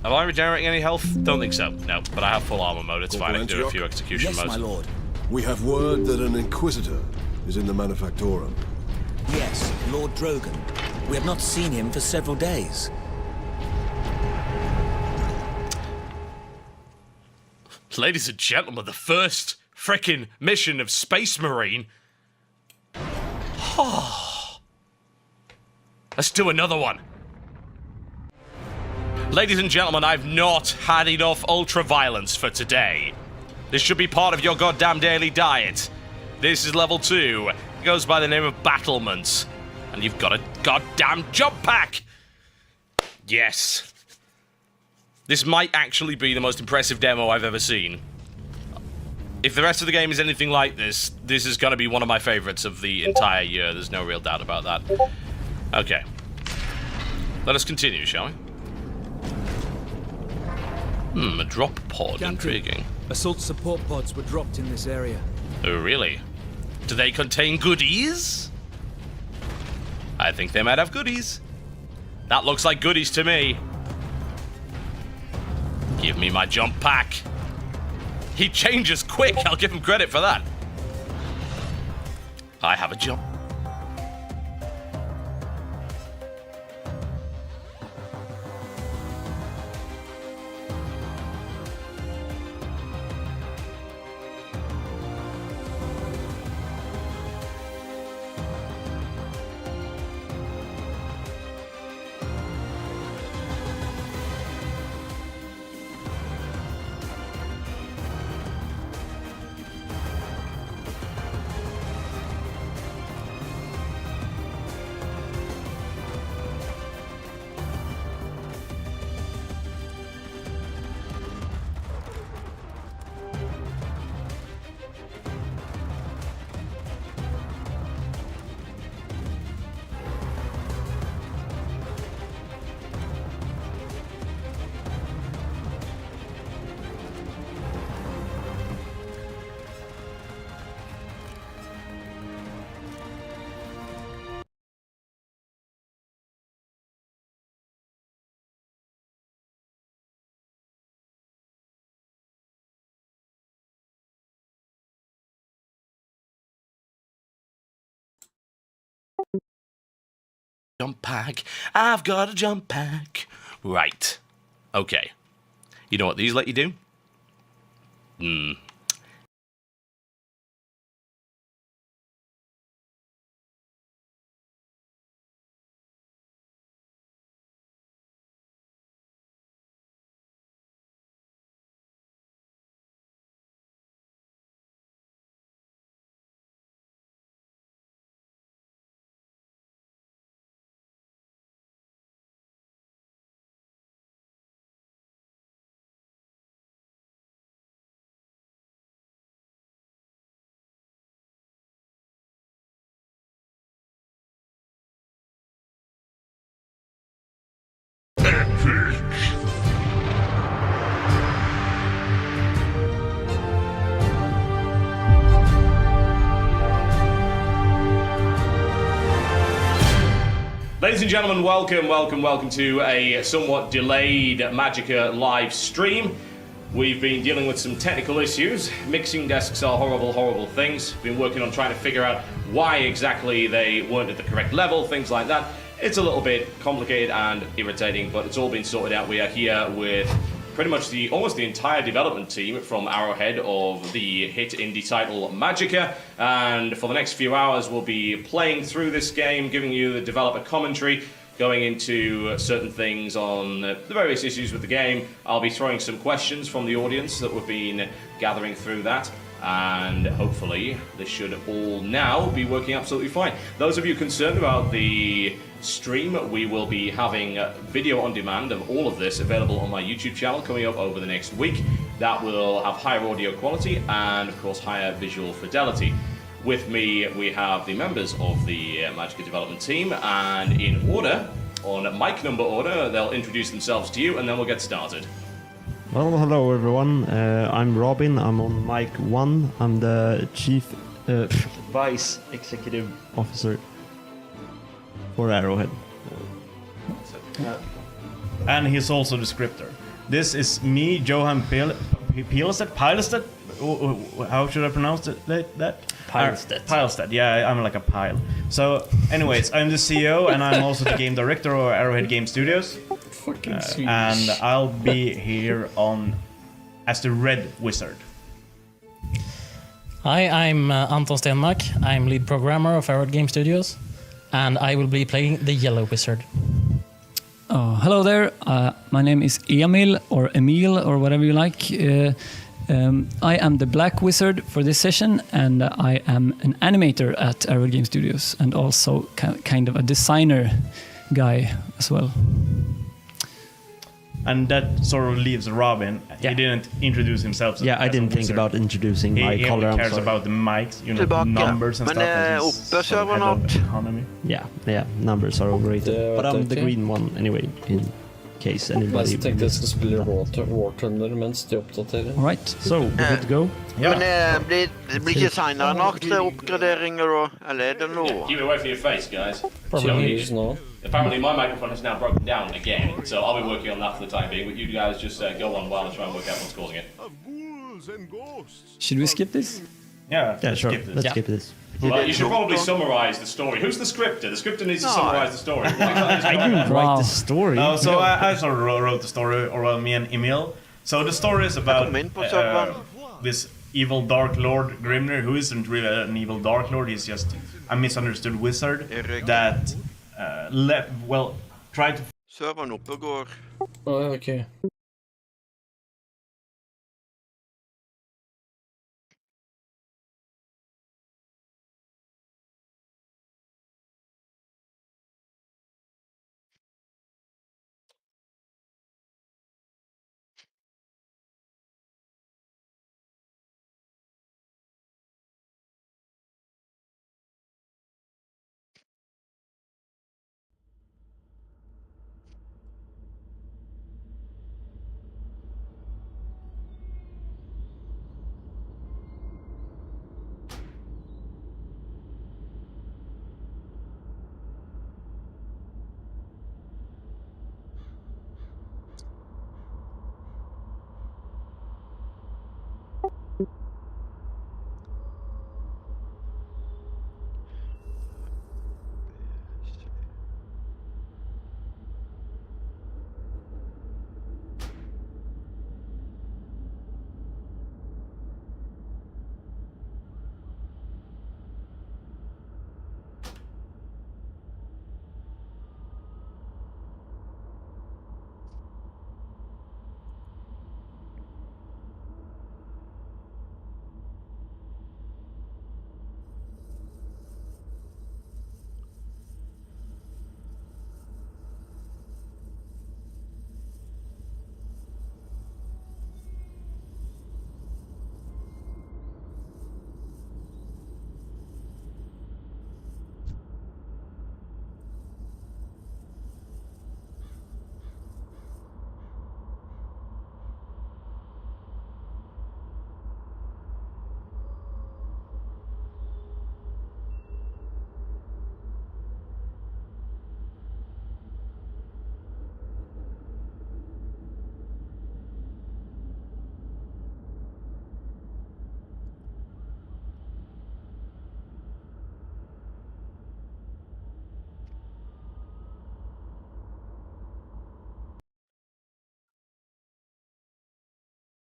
am I regenerating any health? Don't think so. No, but I have full armor mode. It's fine. I can do a few execution modes. Yes, my lord. We have word that an Inquisitor is in the Manufactorum. Yes, Lord Drogon. We have not seen him for several days. Ladies and gentlemen, the first frickin' mission of Space Marine. Let's do another one. Ladies and gentlemen, I've not had enough ultra-violence for today. This should be part of your goddamn daily diet. This is level 2. It goes by the name of Battlements. And you've got a goddamn jump pack! Yes. This might actually be the most impressive demo I've ever seen. If the rest of the game is anything like this, this is going to be one of my favorites of the entire year. There's no real doubt about that. Okay. Let us continue, shall we? A drop pod. Captain, Intriguing. Assault support pods were dropped in this area. Oh, really? Do they contain goodies? I think they might have goodies. That looks like goodies to me. Give me my jump pack. He changes quick. I'll give him credit for that. I have a jump. Jump pack. I've got a jump pack. Right. Okay. You know what these let you do? Ladies and gentlemen, welcome to a somewhat delayed Magicka live stream. We've been dealing with some technical issues. Mixing desks are horrible things. Been working on trying to figure out why exactly they weren't at the correct level, things like that. It's a little bit complicated and irritating, but it's all been sorted out. We are here with pretty much almost the entire development team from Arrowhead of the hit indie title Magicka, and for the next few hours we'll be playing through this game, giving you the developer commentary, going into certain things on the various issues with the game. I'll be throwing some questions from the audience that we've been gathering through that, and hopefully this should all now be working absolutely fine. Those of you concerned about the stream, we will be having video on demand of all of this available on my YouTube channel coming up over the next week. That will have higher audio quality and of course higher visual fidelity. With me we have the members of the Magicka development team, and in order, on mic number order, they'll introduce themselves to you and then we'll get started. Well, hello everyone. I'm Robin. I'm on mic 1. I'm the Chief Vice Executive Officer for Arrowhead. And he's also the scripter. This is me, Johan Pilestedt? How should I pronounce it? That? Pilestedt, yeah, I'm like a pile. So, anyways, I'm the CEO and I'm also the game director of Arrowhead Game Studios. Fucking Swedish. And I'll be here as the Red Wizard. Hi, I'm Anton Stenmark. I'm lead programmer of Arrowhead Game Studios, and I will be playing the Yellow Wizard. Hello there. My name is Emil or whatever you like. I am the Black Wizard for this session, and I am an animator at Arrowhead Game Studios, and also kind of a designer guy as well. And that sort of leaves Robin. Yeah. He didn't introduce himself. Yeah, I didn't think about introducing my color. He cares about the mics, numbers and stuff. And he's sort of head of economy. Yeah, numbers are overrated. But I'm the green one anyway, in case anybody... Jeg tenkte jeg skal spille War Thunder mens de oppdaterer. Alright, so we're good to go? Men blir designere nok til oppgraderinger og... Eller er det noe? Keep it away from your face, guys. Probably no. Apparently my microphone has now broken down again, so I'll be working on that for the time being, but you guys just go on while I try and work out what's causing it. Should we skip this? Yeah, sure. skip this. Let's skip this. Well, you should probably summarize the story. Who's the scripter? The scripter needs to summarize the story. I didn't write the story. So I sort of wrote the story, or well, me and Emil. So the story is about this evil Dark Lord Grimner, who isn't really an evil Dark Lord. He's just a misunderstood wizard that tried to... Serveren oppe går. Okay.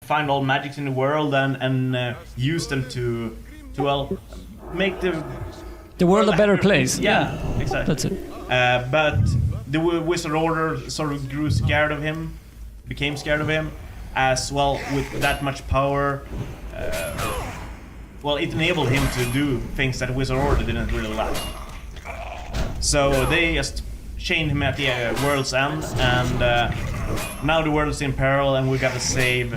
find all magics in the world and use them to make the world a better place. Yeah, exactly. That's it. But the Wizard Order sort of grew scared of him, became scared of him, as well with that much power. It enabled him to do things that Wizard Order didn't really like. So they just chained him at the world's end, and now the world's in peril, and we gotta save.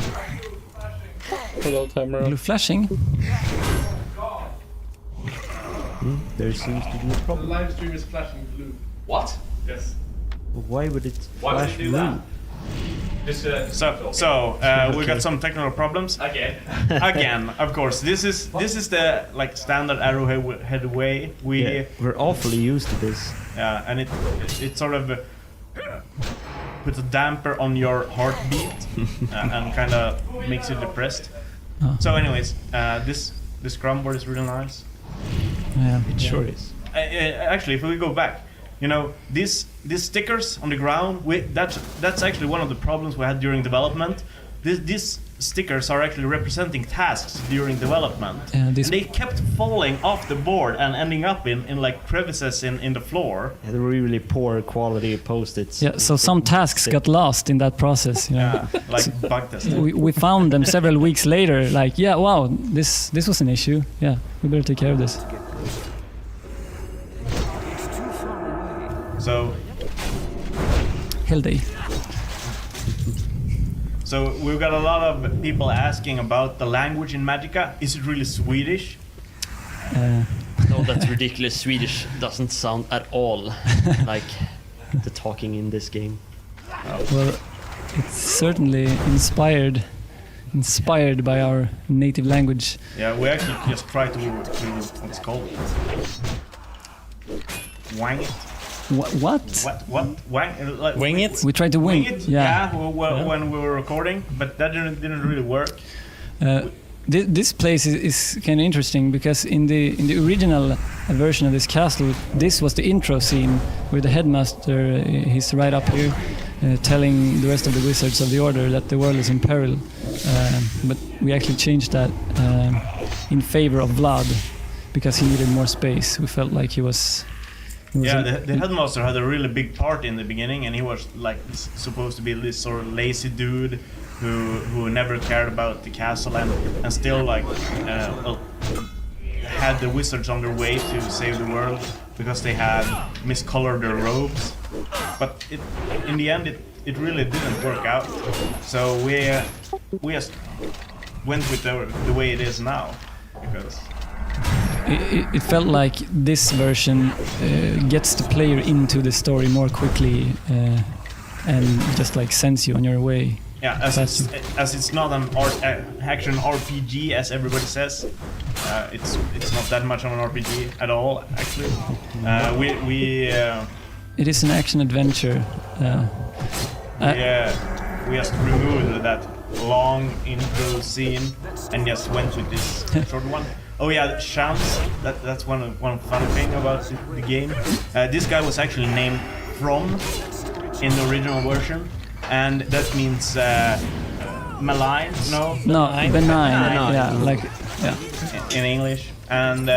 Hello, timer. Blue flashing. There seems to be a problem. The live stream is flashing blue. What? Yes. Why would it Why would flash it do blue? that? We got some technical problems Again. again. Of course, this is the standard arrowhead way. We're awfully used to this. And it sort of puts a damper on your heartbeat and kind of makes you depressed. So anyways, this scrum board is really nice. Yeah, it sure is. Actually, if we go back, these stickers on the ground, that's actually one of the problems we had during development. These stickers are actually representing tasks during development. And they kept falling off the board and ending up in like crevices in the floor. Yeah, they're really poor quality post-its. Yeah, so some tasks got lost in that process. Yeah, like bug testing. We found them several weeks later. Like, yeah, wow, this was an issue. Yeah, we better take care of this. So Hell day. So we've got a lot of people asking about the language in Magicka. Is it really Swedish? No, that's ridiculous. Swedish doesn't sound at all like the talking in this game. Well, it's certainly inspired by our native language. Yeah, we actually just try to what's it called? Wang it. What? Wing it? We tried to wing it. Yeah. When we were recording, but that didn't really work. This place is kind of interesting because in the original version of this castle, this was the intro scene where the headmaster he's right up here, telling the rest of the wizards of the order that the world is in peril. But we actually changed that in favor of Vlad because he needed more space. We felt like he was. Yeah, the headmaster had a really big part in the beginning, and he was like supposed to be this sort of lazy dude who never cared about the castle and still like had the wizards on their way to save the world because they had miscolored their robes. But in the end, it really didn't work out. So we just went with the way it is now because. It felt like this version gets the player into the story more quickly and just like sends you on your way. Yeah, as it's not an action RPG as everybody says, it's not that much of an RPG at all. Actually, it is an action adventure. We just removed that long intro scene and just went with this short one. Oh yeah, Shams. That's one fun thing about the game. This guy was actually named From in the original version, and that means malign. No, benign. Yeah, in English. And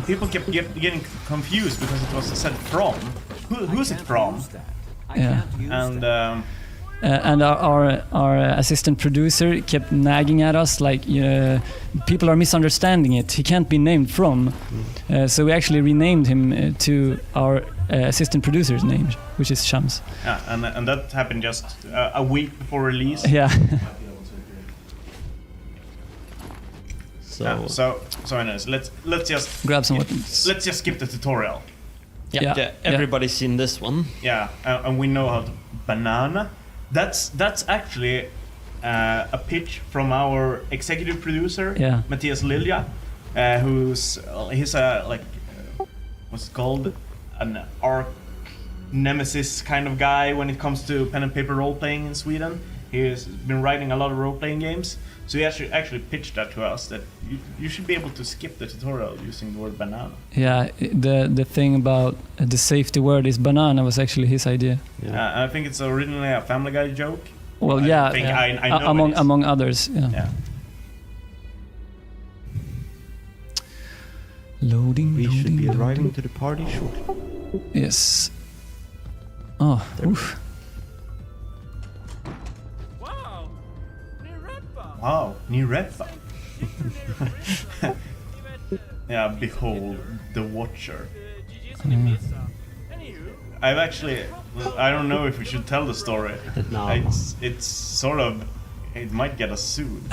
people kept getting confused because it was said from. Who's it from? Yeah. And our assistant producer kept nagging at us like people are misunderstanding it. He can't be named From. So we actually renamed him to our assistant producer's name, which is Shams. Yeah, and that happened just a week before release. Yeah. So anyways, let's just grab some weapons. Let's just skip the tutorial. Yeah. Everybody's seen this one. Yeah, and we know how to banana. That's actually a pitch from our executive producer, Matthias Lilja, he's a what's it called, an arch nemesis kind of guy when it comes to pen and paper role playing in Sweden. He's been writing a lot of role playing games, so he actually pitched that to us that you should be able to skip the tutorial using the word banana. Yeah, the thing about the safety word is banana was actually his idea. I think it's originally a Family Guy joke, Well, I yeah, think I know it is. among others. Yeah. Yeah. Loading. We should be loading, arriving loading. to the party shortly. Yes. Oh, oof. Wow, Nirepa. Yeah, behold the Watcher. I've actually, I don't know if we should tell the story. No. It's sort of, it might get us sued.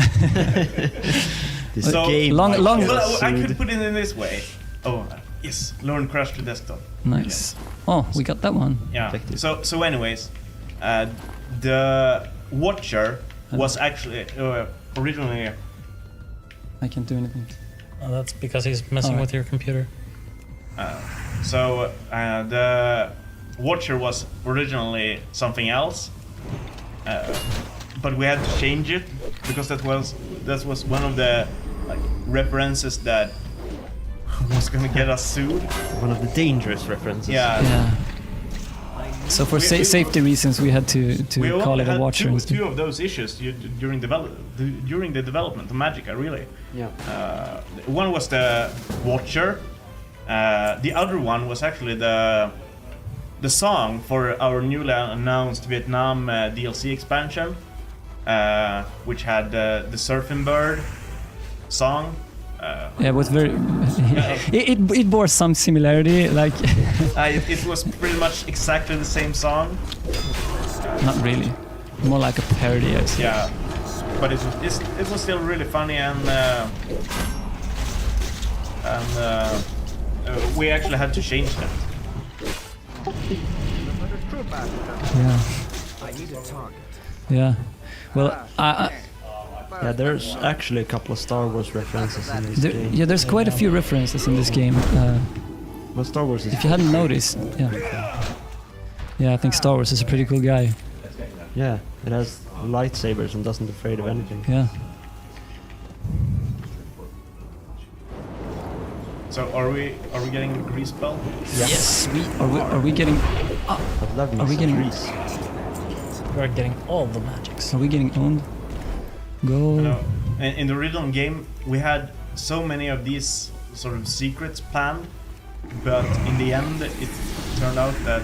This game might long- get us I sued. could put it in this way. Oh, yes, learn crash to desktop. Nice. Oh, we got that one. Yeah. Effective. So anyways, the Watcher was actually originally. I can't do anything. Oh, that's because he's messing with your computer. The Watcher was originally something else, but we had to change it because that was one of the references that was gonna get us sued. One of the dangerous references. Yeah. So for safety reasons, we had to We call only it a had Watcher. instead. two of those issues during the development of Magicka, really. Yeah. One was the Watcher. The other one was actually the song for our newly announced Vietnam DLC expansion, which had the Surfing Bird song. Yeah, it was very. it bore some similarity, like. It was pretty much exactly the same song. Not really. More like a parody, I see. Yeah, but it was still really funny, and we actually had to change that. Yeah. Yeah. Well, Yeah, there's actually a couple of Star Wars references in this game. yeah, there's quite a few references in this game. Well, Star Wars is... If you hadn't noticed, yeah. Yeah, I think Star Wars is a pretty cool guy. Yeah, it has lightsabers and doesn't afraid of anything. Yeah. So are we getting the grease belt? Yes, we are we getting? I'd love Are we getting? grease. We're getting all the magics. Are we getting owned? Go. No. In the original game, we had so many of these sort of secrets planned, but in the end, it turned out that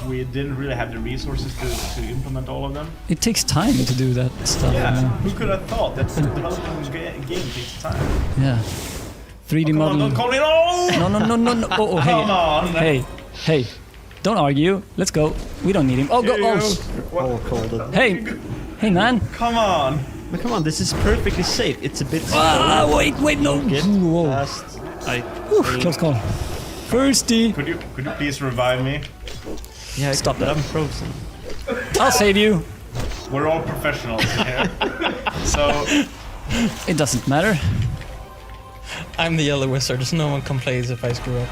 we didn't really have the resources to implement all of them. It takes time to do that stuff. Yeah, you know? who could have thought that developing a game takes time? Yeah. 3D Come on, model. don't call me no! No. Oh, hey. Come on! Hey. Don't argue. Let's go. We don't need him. Oh, go. All cold. Hey, man. Come on! But come on, this is perfectly safe. It's a bit Wait, no. Get Whoa. past. Close call. Thirsty. Could you please revive me? Yeah, Stop that. I'm frozen. I'll save you. We're all professionals here. So It doesn't matter. I'm the yellow wizard, so no one complains if I screw up.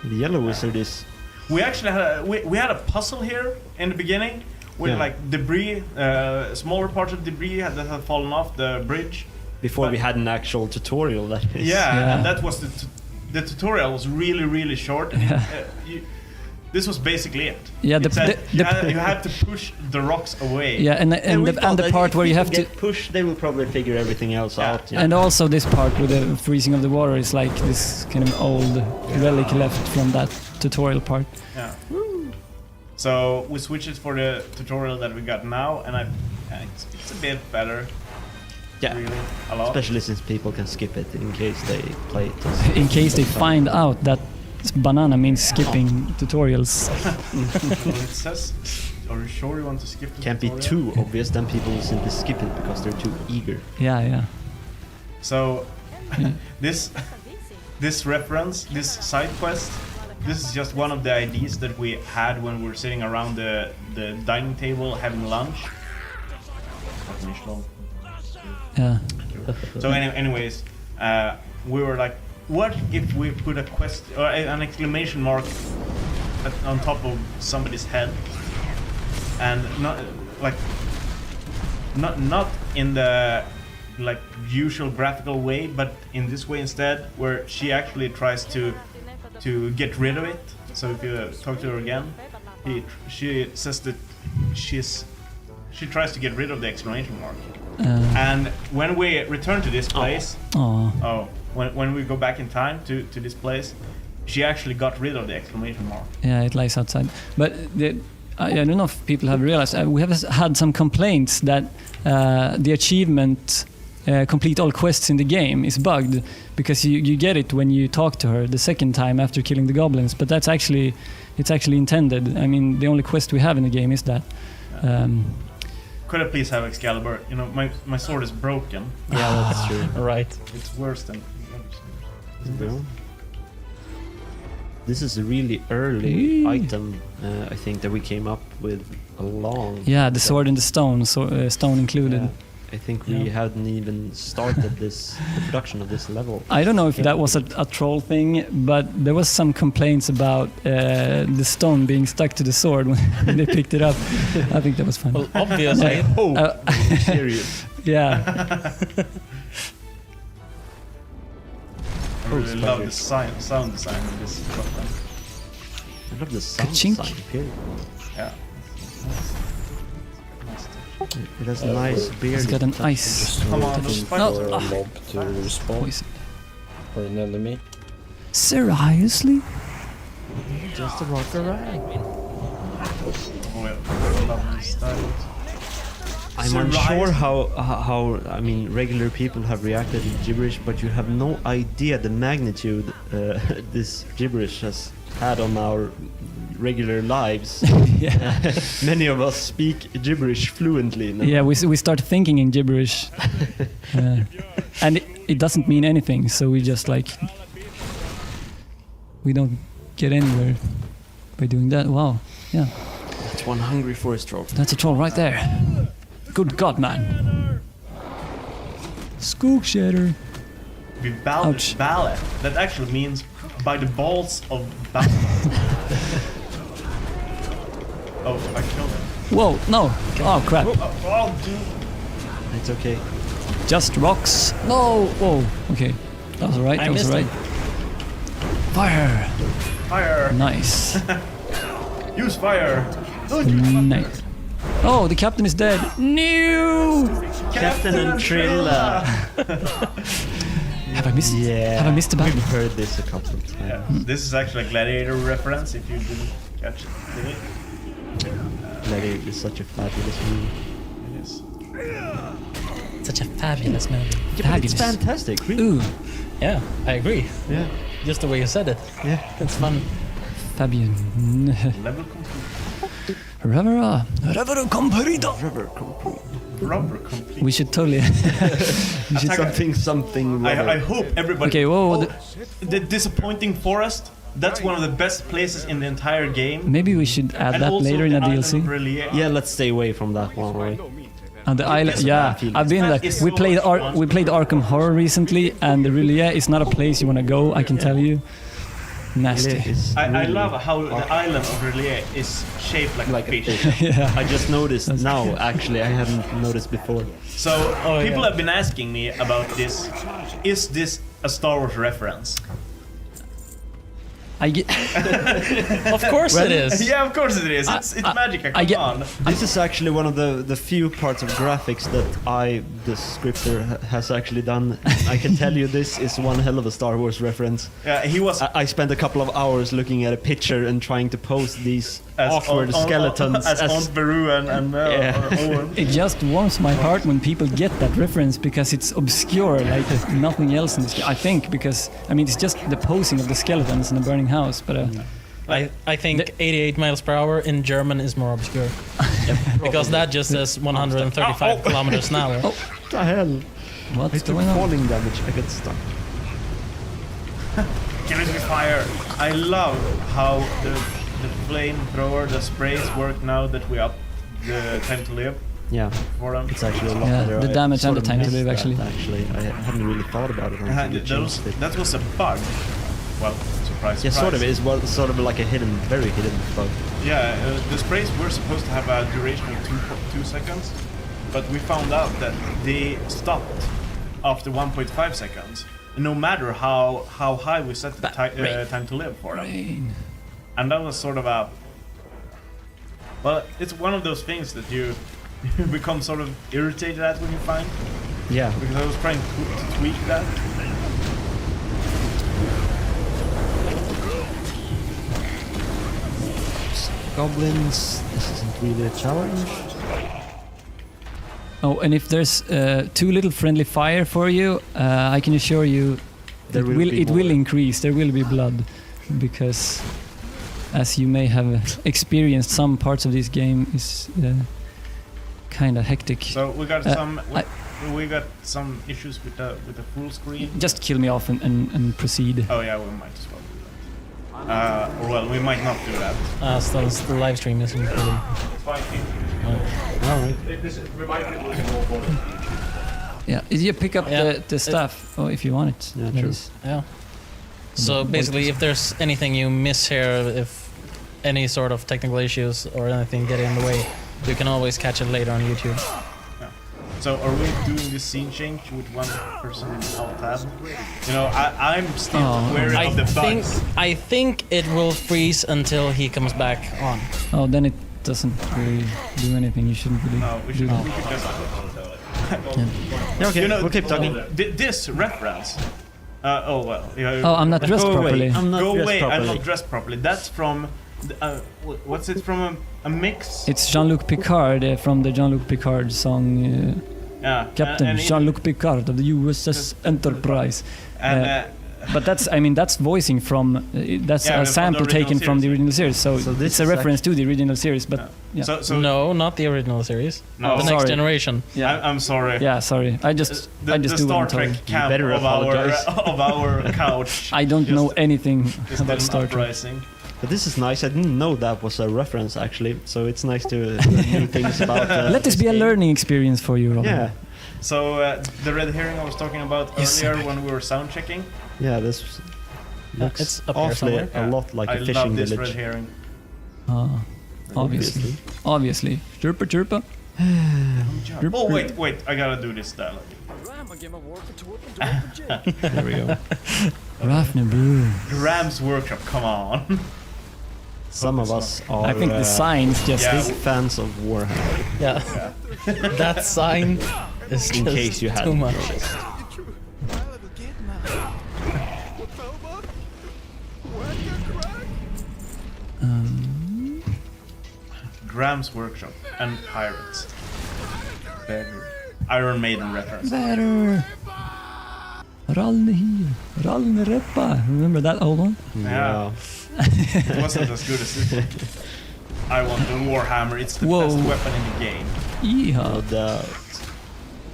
The yellow wizard is... we actually had we had a puzzle here in the beginning with like debris, smaller parts of debris that had fallen off the bridge. Before we had an actual tutorial, that is. Yeah, and that was the tutorial was really short. And this was basically it. Yeah, It said you have to push the rocks away. Yeah, and the part where you have to push, they will probably figure everything else out. Yeah. And also this part with the freezing of the water is like this kind of old relic left from that tutorial part. Yeah. So we switched it for the tutorial that we got now, and it's a bit better. Yeah, really, a lot. Especially since people can skip it in case they play it. In case they find out that banana means skipping tutorials. It says, are you sure you want to skip the Can't tutorial? be too obvious, then people will simply skip it because they're too eager. Yeah. So this reference, this side quest, this is just one of the ideas that we had when we were sitting around the dining table having lunch. Yeah. So anyways, we were like, what if we put a quest or an exclamation mark on top of somebody's head, and not in the like usual graphical way, but in this way instead, where she actually tries to get rid of it. So if you talk to her again, she says that she's she tries to get rid of the exclamation mark. And when we return to this place, when we go back in time to this place, she actually got rid of the exclamation mark. Yeah, it lies outside. But I don't know if people have realized, we have had some complaints that the achievement complete all quests in the game is bugged, because you get it when you talk to her the second time after killing the goblins, but it's actually intended. I mean, the only quest we have in the game is that. Could I please have Excalibur? You know, my sword is broken. Yeah, that's true. Right. It's worse than... This is a really early item, I think, that we came up with a long... Yeah, the sword and the stone, stone included. Yeah. I think we hadn't even started the production of this level. I don't know if that was a troll thing, but there was some complaints about the stone being stuck to the sword when they picked it up. I think that was fun. Well, obviously. Serious. Yeah. I really love the sound design of this shotgun. I love the sound Ka-chink. design, period. Yeah. It has a nice beard. It's got an ice. Come on, For a mob to respawn Poison. or an enemy. Seriously? Just a rock around. Oh, yeah. Love these styles. I'm unsure how I mean, regular people have reacted to gibberish, but you have no idea the magnitude this gibberish has had on our regular lives. Yeah. Many of us speak gibberish fluently now. Yeah, we start thinking in gibberish. And it doesn't mean anything, so we just we don't get anywhere by doing that. Wow. Yeah. That's one hungry forest troll. That's a troll right there. Good God, man. Skoog shatter. We ballad. That actually means by the balls of ballad. Oh, I killed him. Whoa, no. Oh, crap. Oh, dude. It's okay. Just rocks. No. Whoa. Okay. That was alright. That was alright. Fire. Fire. Nice. Use fire. Nice. Oh, the captain is dead. No. Captain and Trilla. Have I missed? Yeah. Have I missed the battle? We've heard this a couple of times. Yeah. This is actually a Gladiator reference if you didn't catch it. Did it? Gladiator is such a fabulous movie. It is. Such a fabulous movie. Yeah, but it's fantastic. Really. Ooh. Yeah, I agree. Yeah. Just the way you said it. Yeah. It's fun. Fabian. Level complete. Rubber complete. Rubber complete. We should totally. We should something. I hope everybody. Okay, whoa. The disappointing forest. That's one of the best places in the entire game. Maybe we should add And that also later in the a island DLC. of Relier. Yeah, let's stay away from that one, right? And the island, yeah, I've been there. It's We so played much fun. we played Arkham Horror recently, and the Relier is not a place you want to go. I can tell you. Nasty. I love how the island of Relier is shaped like a fish. Yeah. I just noticed now. Actually, I hadn't noticed before. So people have been asking me about this. Is this a Star Wars reference? Of course it is. Yeah, of course it is. It's Magica. Come on. This is actually one of the few parts of graphics that the scripter, has actually done. I can tell you this is one hell of a Star Wars reference. Yeah, he was. I spent a couple of hours looking at a picture and trying to pose these awkward skeletons as Aunt Beru and Owen. It just warms my heart when people get that reference, because it's obscure like nothing else in this game. I think because I mean it's just the posing of the skeletons in the burning house, but I think 88 miles per hour in German is more obscure. Because that just says 135 kilometers an hour. Oh, what the hell? What's going on? Falling damage. I got stuck. Give it me fire. I love how the flamethrower, the sprays work now that we up the time to live. Yeah, for them. It's actually a lot Yeah, better. the damage and the time to live, That, actually. I hadn't really thought about it until you changed it. That was a bug. Well, surprise. Yeah, sort of. It's sort of like a very hidden bug. Yeah, the sprays were supposed to have a duration of 2 seconds, but we found out that they stopped after 1.5 seconds. No matter how high we set the time to live for them. And that was sort of a... Well, it's one of those things that you become sort of irritated at when you find? Yeah. Because I was trying to tweak that. Goblins. This isn't really a challenge. Oh, and if there's too little friendly fire for you, I can assure you There it will increase. There will be blood, because as you may have experienced, some parts of this game is kind of hectic. So we got we got some issues with the full screen. Just kill me off and proceed. Oh yeah, we might as well do that. Or well, we might not do that. Still, the live stream isn't really. Alright. Yeah, you pick up the stuff if you want it. Yeah, true. Yeah. So basically, if there's anything you miss here, if any sort of technical issues or anything get in the way, you can always catch it later on YouTube. Yeah. So are we doing this scene change with one person alt tab? You know, I'm still wary of the bugs. I think it will freeze until he comes back on. Oh, then it doesn't really do anything. You shouldn't really do that. We should just... Yeah, okay, you know, we'll keep talking. This reference. I'm not dressed properly. I'm not dressed properly. That's from. What's it from? A mix? It's Jean-Luc Picard from the Jean-Luc Picard song. Captain Jean-Luc Picard of the USS Enterprise. But that's voicing from. That's a sample taken from the original series. So it's a reference to the original series. But So no, not the original series. No, the next generation. Yeah, I'm sorry. Yeah, sorry. I just the do Star what I'm Trek told. camp of our couch. I don't know anything about Star Trek. Uprising. But this is nice. I didn't know that was a reference actually. So it's nice to learn new things about. Let this be a learning experience for you, Robin. Yeah. So the red herring I was talking about earlier when we were sound checking. Yeah, this looks it's up awfully here a lot like a fishing village. I love this red herring. Obviously. Chirpa, chirpa. Oh wait! I gotta do this dialogue. There we go. Rafner Brew. Ram's Workshop, come on. Some of us are. I think the signs just big fans of Warhammer. Yeah. That sign is in just case you had too much. Graham's Workshop and Pirates. Better. Iron Maiden reference. Better. Rallne Reppa. Remember that old one? Yeah. It wasn't as good as this one. I want the Warhammer. It's the best weapon in the game. Yeehaw. No doubt.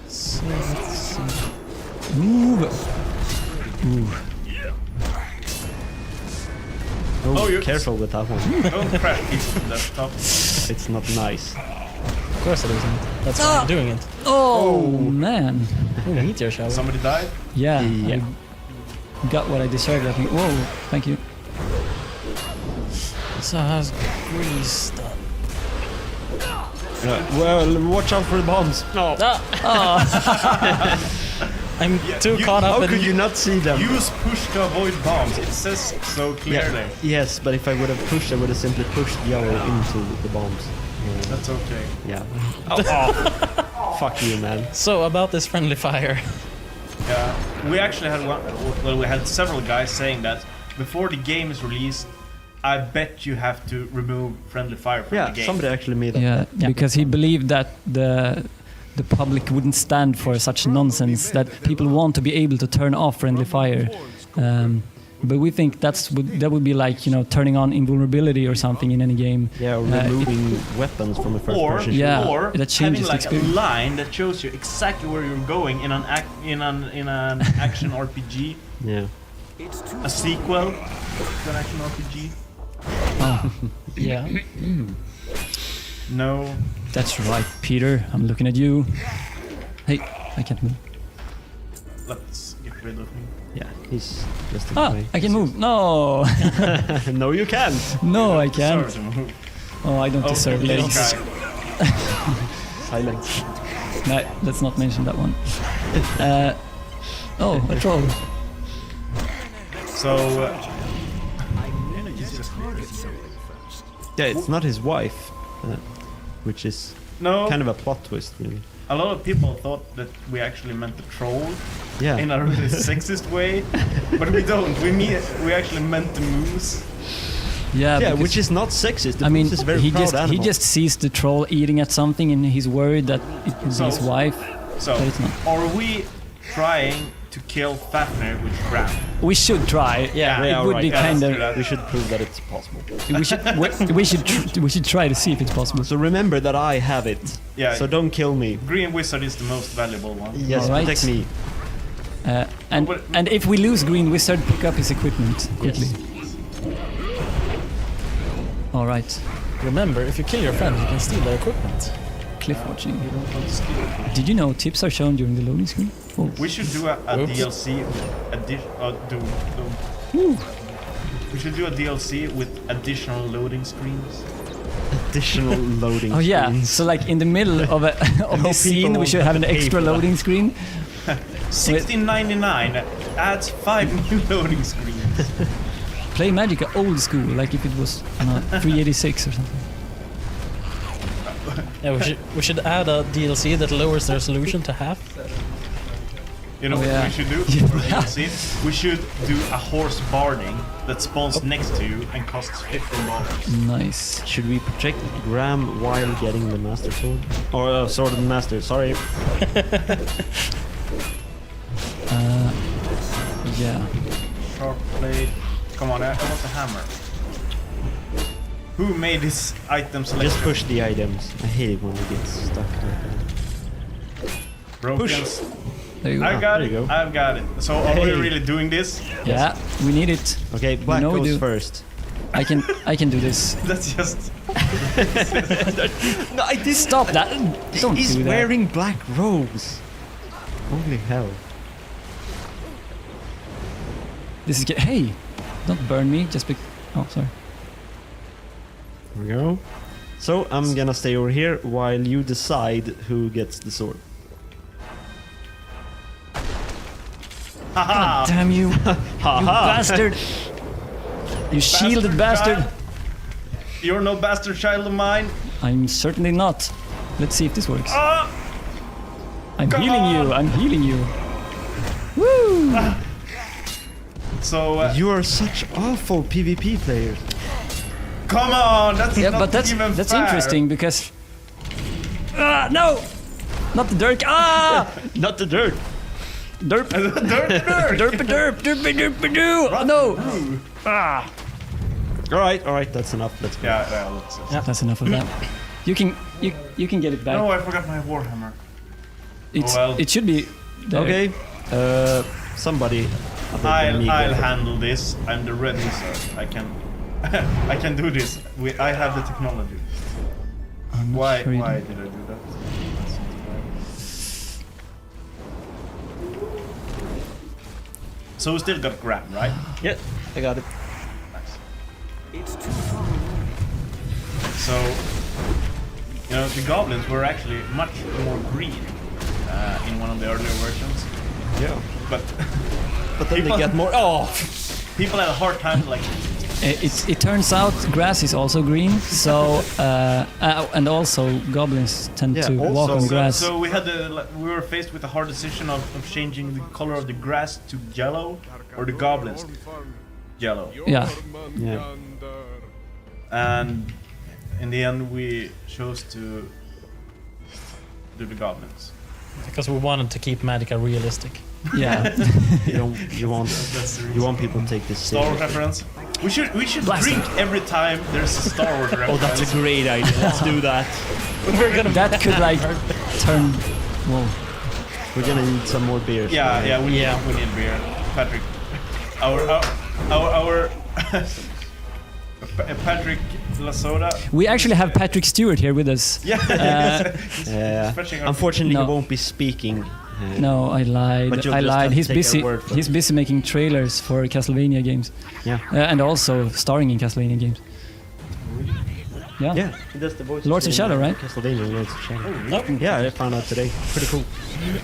So let's see. Ooh. Oh, you're careful with that one. Don't crash pieces of desktop. It's not nice. Of course it isn't. That's why I'm doing it. Oh man. Meteor shower. Somebody died? Yeah. I got what I deserved, I think. Whoa, thank you. So how's Grease done? Well, watch out for the bombs. No. I'm too caught up How in... could you not see them? Use push to avoid bombs. It says so clearly. Yeah. Yes, but if I would have pushed, I would have simply pushed yellow into the bombs. That's okay. Yeah. Oh. Fuck you, man. So about this friendly fire. Yeah, we actually had we had several guys saying that before the game is released, I bet you have to remove friendly fire from the game. Yeah, somebody actually made that. Yeah, because he believed that the public wouldn't stand for such nonsense, that people want to be able to turn off friendly fire. But we think that would be like, you know, turning on invulnerability or something in any game. Yeah, or removing weapons from a first person. Yeah, or that changes having like the a line that shows you exactly where you're going in an action RPG. Yeah. A sequel to an action RPG. Oh. Yeah. No. That's right, Peter. I'm looking at you. Hey, I can't move. Let's get rid of him. Yeah, he's just in the way. I can move. No. No, you can't. No, I can't. Sorry to move. Oh, I don't deserve legs. Silence. No, let's not mention that one. Oh, a troll. So. Yeah, it's not his wife, which is No. kind of a plot twist, really. A lot of people thought that we actually meant the troll Yeah. in a really sexist way, but we don't. We actually meant the moose. Yeah, Yeah, because- which is not sexist. The I mean, moose is a very he proud just animal. sees the troll eating at something, and he's worried that it could be his wife. So, But it's not. are we trying to kill Fafnir with Bram? We should try. Yeah, it would be kind of. of. We should prove that it's possible. We should try to see if it's possible. So remember that I have it. Yeah. So don't kill me. Green Wizard is the most valuable one. Yes, Alright. protect me. And if we lose Green Wizard, pick up his equipment quickly. All right. Remember, if you kill your friends, you can steal their equipment. Cliff watching. Did you know tips are shown during the loading screen? Oh. We should do a DLC. We should do a DLC with additional loading screens. Additional loading Oh yeah. screens. So like in the middle of a of the scene, we should have an extra loading screen. $16.99 adds 5 new loading screens. Play Magica old school, like if it was 386 or something. Yeah, we should add a DLC that lowers the resolution to half. You know Oh, what yeah. we should do for DLC? We should do a horse barding that spawns next to you and costs $15. Nice. Should we protect Graham while getting the Master Sword? Or Sword of the Master, sorry. Yeah. Sharp blade. Come on, I want the hammer. Who made this item selection? Just push the items. I hate it when it gets stuck like that. Broken. Push. There you go. I got there it. you go. I've got it. So are we Hey. really doing this? Yeah, we need it. Okay, Black know we goes do. first. I can do this. That's just. No, I did Stop that! Don't He's do that. wearing black robes. Holy hell. This is hey, don't burn me. Just be. Oh, sorry. Here we go. So I'm gonna stay over here while you decide who gets the sword. Haha! Damn you, you bastard! You shielded bastard! child. You're no bastard child of mine. I'm certainly not. Let's see if this works. Ah! I'm come healing you. on. I'm healing you. Woo! So You are such awful PvP players. come on, that's Yeah, not but that's even fair. interesting because. No! Not the dirt. Ah! Not the dirt. Derp. Dirt. Derp. Oh no! Ah! Alright, that's enough. Let's go. Yeah, That's enough of that. You can get it back. No, I forgot my warhammer. It's well. it should be there. Okay. Somebody. other than me I'll go. handle this. I'm the red wizard. I can I can do this. I have the technology. I'm not Why sure you did do. I do that? So we still got Graham, right? Yeah, I got it. So, you know, the goblins were actually much more green in one of the earlier versions. Yeah. But But then people, they get more. Oh! people had a hard time like. It turns out grass is also green, so and also goblins tend Yeah, to walk on grass. So we had we were faced with a hard decision of changing the color of the grass to yellow or the goblins yellow. Yeah. Yeah. And in the end, we chose to do the goblins. Because we wanted to keep Magica realistic. Yeah. You want people to take this Star Wars seriously. reference. We should Blast drink every time there's a Star Wars reference. Oh, that's a great idea. Let's do that. That could like turn. Whoa. We're gonna need some more beers. Yeah, we need beer. Patrick, our Patrick Lasoda. We actually have Patrick Stewart here with us. Yeah. Yeah. Fetching our- Unfortunately, No. he won't be speaking. No, I lied. But you'll I just have lied. to He's take our busy. word for He's it. busy making trailers for Castlevania games. Yeah. And also starring in Castlevania games. Yeah. Yeah, he does the voice. Lords of Shadow, right? Castlevania, Lords of Shadow. Yeah, I found out today. Pretty cool.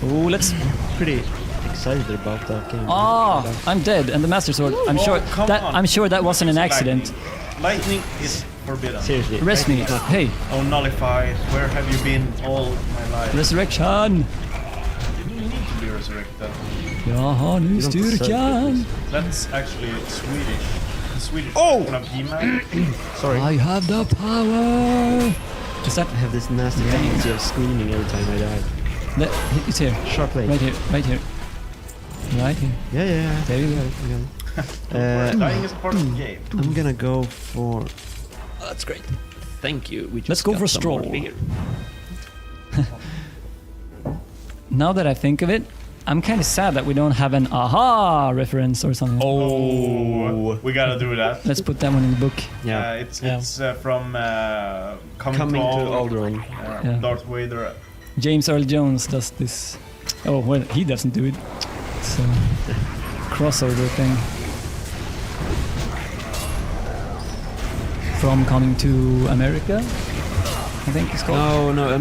Oh, let's. Pretty excited about that game. Oh, I'm dead, and the Master Sword. I'm Oh, sure come that on. I'm sure that wasn't an It's accident. Lightning is forbidden. Seriously. Rest me. Hey, Oh, nullify. Where have you been all my life? resurrection! You didn't need to be resurrected. Jag har nu styrkan! That's actually Swedish. The Swedish Oh! version of He-Man. Sorry. I have the power! Is that... I have this nasty tendency of screaming every time I die. It's here. Sharp blade. Right here. Right here. Right here. Yeah. There you go. Dying is part of the game. I'm gonna go for... That's great. Thank you. We just Let's go got for a some more stroll. beer. Now that I think of it, I'm kind of sad that we don't have an aha reference or something. Oh, we gotta do that. Let's put that one in the book. Yeah. It's from Coming to Alderaan. Yeah. Darth Vader. James Earl Jones does this. Oh, well, he doesn't do it. It's a crossover thing. From Coming to America, I think it's called. No.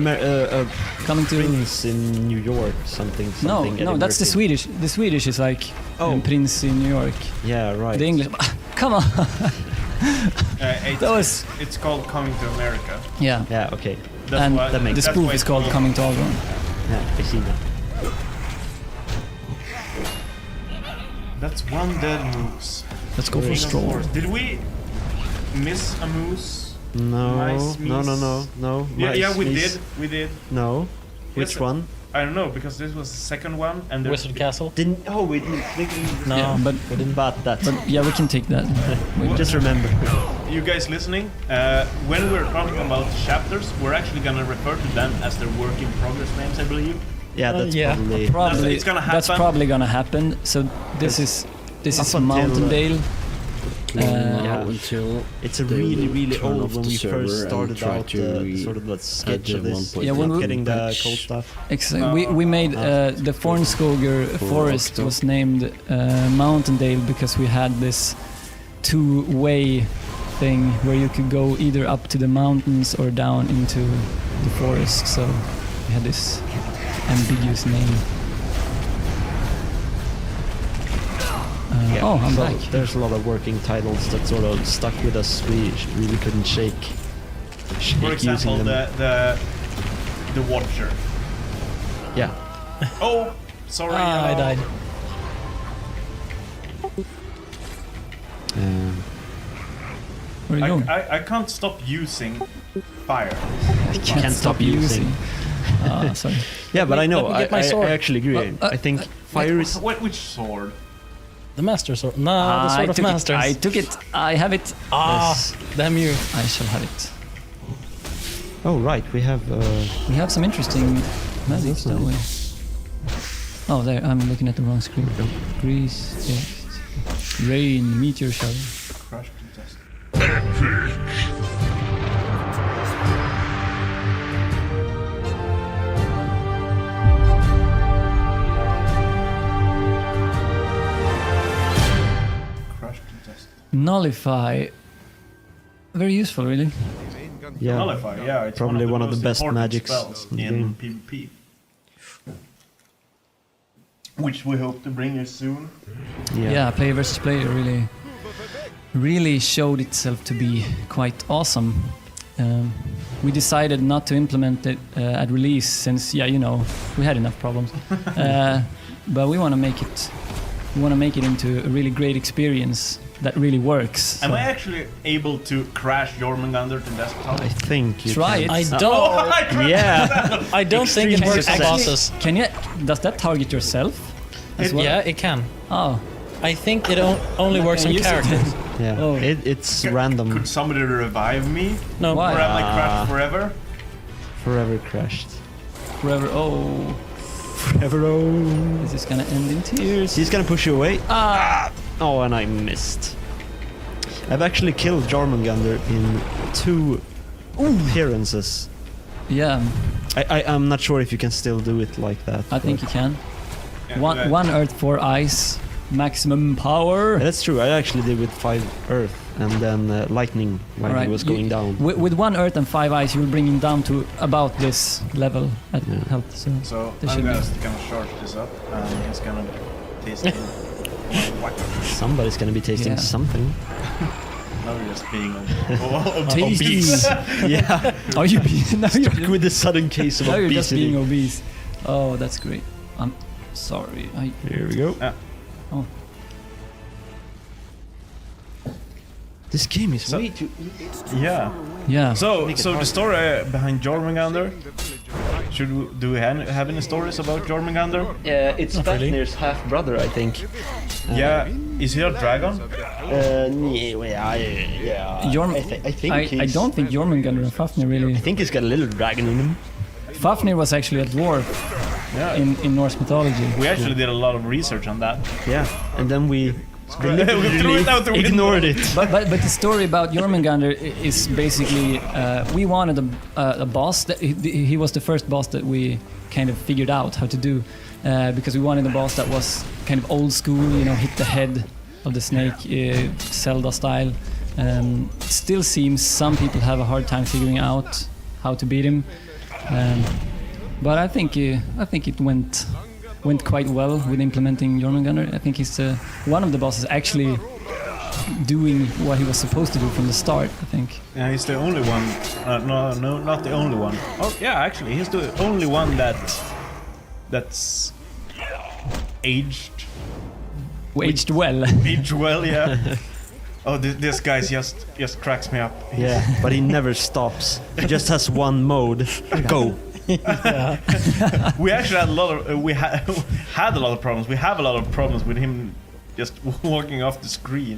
Coming to Prince in New York, something. No, Eddie that's the Murphy. Swedish. The Swedish is like Prince in New York. Yeah, right. The English, come on. It's called Coming to America. Yeah. Yeah. Okay. And that makes the sense. spoof is called Coming to Alderaan. Yeah, I see that. That's one dead moose. Let's go for a Ring of stroll. Force. Did we miss a moose? No. Mice, No. Yeah, we Mice. did. We did. No. Which one? I don't know because this was the second one and there- Wizard Castle? We didn't. No. Yeah, but We didn't bat that. But yeah, we can take that. Just remember. You guys listening? When we're talking about chapters, we're actually gonna refer to them as their work in progress names, I believe. Yeah, that's yeah. probably. It's gonna That's happen. probably gonna happen. So this is Up until, Mountain Dale. Now until It's a they really, will really turn old off when the we server first and started try out to sort of the sketch add of this. 1.1 Yeah, when we- Getting the patch. cool stuff. Exactly. We made the Fornskoger forest Octo. was named Mountain Dale because we had this two-way thing where you could go either up to the mountains or down into the forest. So we had this ambiguous name. Yeah, oh, I'm so back. there's a lot of working titles that sort of stuck with us. We really couldn't shake For example, using them. the Watcher. Yeah. Oh, sorry. I died. Where are you going? I can't stop using fire. I can't stop using. Sorry. Yeah, but I know. Let me get my sword. I actually agree. I think fire is. Which sword? The Master Sword. No, the Sword of Masters. I took it. I have it. Ah, damn you. I shall have it. Oh right, we have. We have some interesting magic, That's don't we? Oh, there. I'm looking at the wrong screen. Grease, rain, meteor shower. Crush contest. Crush contest. Nullify. Very useful, really. Yeah. Nullify, yeah, it's Probably one of the most best important magics spells in the in game. PvP. Which we hope to bring you soon. Yeah, player versus player really showed itself to be quite awesome. We decided not to implement it at release since, yeah, you know, we had enough problems. But we want to make it. We want to make it into a really great experience that really works. Am I actually able to crash Jormungandr to desktop? I think you Try can. it. I don't. Yeah. I don't think it Extreme works on success. bosses. Can you? Does that target yourself? As well? Yeah, it can. Oh. I think it only works on use it. characters. Yeah. Oh. It's random. Could somebody revive me? No. Why? Or am I crashed forever? Forever crashed. Forever. Oh. Forever. Oh. This is gonna end in tears. He's gonna push you away. Ah. Oh, and I missed. I've actually killed Jormungandr in 2 appearances. Yeah, I'm not sure if you can still do it like that. I think you can. Yeah, One earth, 4 ice, maximum power. Yeah, that's true. I actually did with 5 earth and then lightning when Alright, he was you- going down. With 1 earth and 5 ice, you'll bring him down to about this level at Yeah. health. So So They I'm should gonna charge this up and he's gonna taste it. Whack. Somebody's gonna be tasting Yeah. something. Now you're just being Tasty. obese. Yeah. Are you being? Now Struck you're, with a sudden case of now you're obesity. just being obese. Oh, that's great. I'm sorry. Here we go. Oh. This game is So- way too. Yeah. Yeah. So Make it the hard. story behind Jormungandr. Do we have any stories about Jormungandr? It's Not really. Fafnir's half brother, I think. Yeah. Is he a dragon? Yeah. Jorm- I think I he's- don't think Jormungandr and Fafnir really. I think he's got a little dragon in him. Fafnir was actually a dwarf Yeah. in Norse mythology. We actually did a lot of research on that. Yeah. And then we We threw it out the window. ignored it. But the story about Jormungandr is basically we wanted a boss that he was the first boss that we kind of figured out how to do because we wanted a boss that was kind of old school, you know, hit the head of the snake, Zelda style. Still seems some people have a hard time figuring out how to beat him, but I think it went quite well with implementing Jormungandr. I think he's one of the bosses actually doing what he was supposed to do from the start, I think. Yeah, he's the only one. No, not the only one. Oh, yeah, actually, he's the only one that's aged well. Aged well, yeah. Oh, this guy just cracks me up. Yeah, but he never stops. He just has one mode. Go. We actually had a lot of had a lot of problems. We have a lot of problems with him just walking off the screen.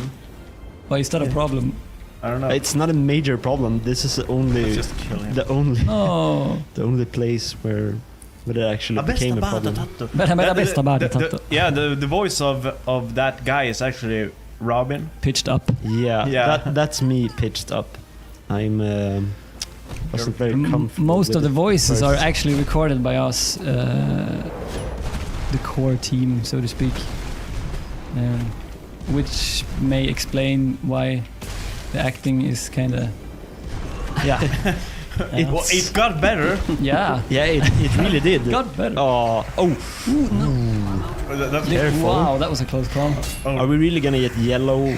Why is that a problem? I don't know. It's not a major problem. This is only Let's just kill him. the only place where it actually became a problem. Yeah, the voice of that guy is actually Robin. Pitched up. Yeah. That's me pitched up. I'm wasn't very comfortable. Most with of the it voices first. are actually recorded by us, the core team, so to speak, which may explain why the acting is kind of It got better. Yeah, it really did. Got better. Oh, careful. Wow, that was a close call. Are we really gonna get yellow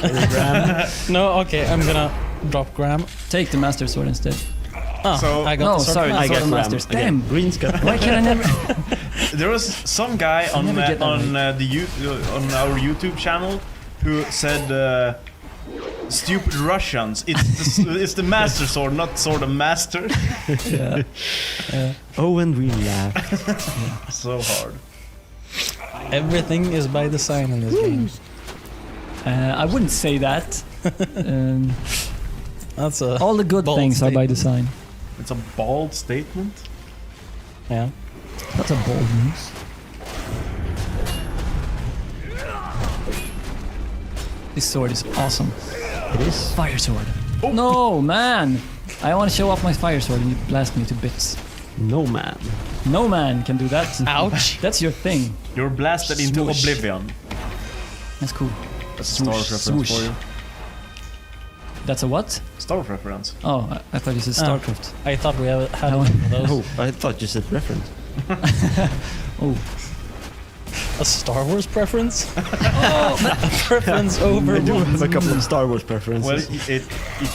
Graham? No, okay, I'm gonna drop Graham. Take the Master Sword instead. Oh, So- I got No, the sword. sorry, I Sword got of Graham. Masters. Again. Damn. Green's got. Why can I never? There was some guy on never get that on on our YouTube channel who said stupid Russians. It's the Master Sword, not Sword of Master. Yeah. Oh, and we laughed. So hard. Everything is by design in this game. I wouldn't say that. That's a All the good bold things are by statement. design. It's a bold statement. Yeah. That's a bold move. This sword is awesome. It is. Fire sword. No, man! I want to show off my fire sword and you blast me to bits. No man. No man can do that. Ouch. That's your thing. You're blasted into Swoosh. oblivion. That's cool. That's a Star Wars reference swoosh. for you. That's a what? Star Wars reference. Oh, I thought you said Ah. StarCraft. I thought we had No. one of those. Oh, I thought you said reference. Oh, A Star Wars preference? A preference over I do what? have a couple of Star Wars preferences. Well, it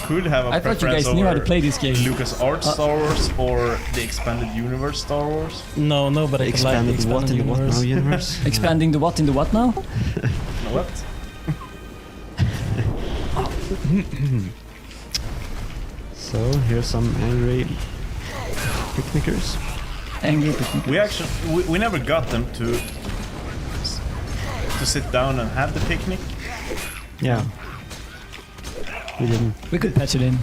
could have a I thought you preference guys knew how to over play this game. LucasArts Star Wars or the Expanded Universe Star Wars. No, nobody could like the Expanded what expanded in the what now universe. universe? Expanding the what in the what now? What? So here's some angry picnickers. Angry picnic. We actually we never got them to sit down and have the picnic. Yeah. We didn't. We could patch it in.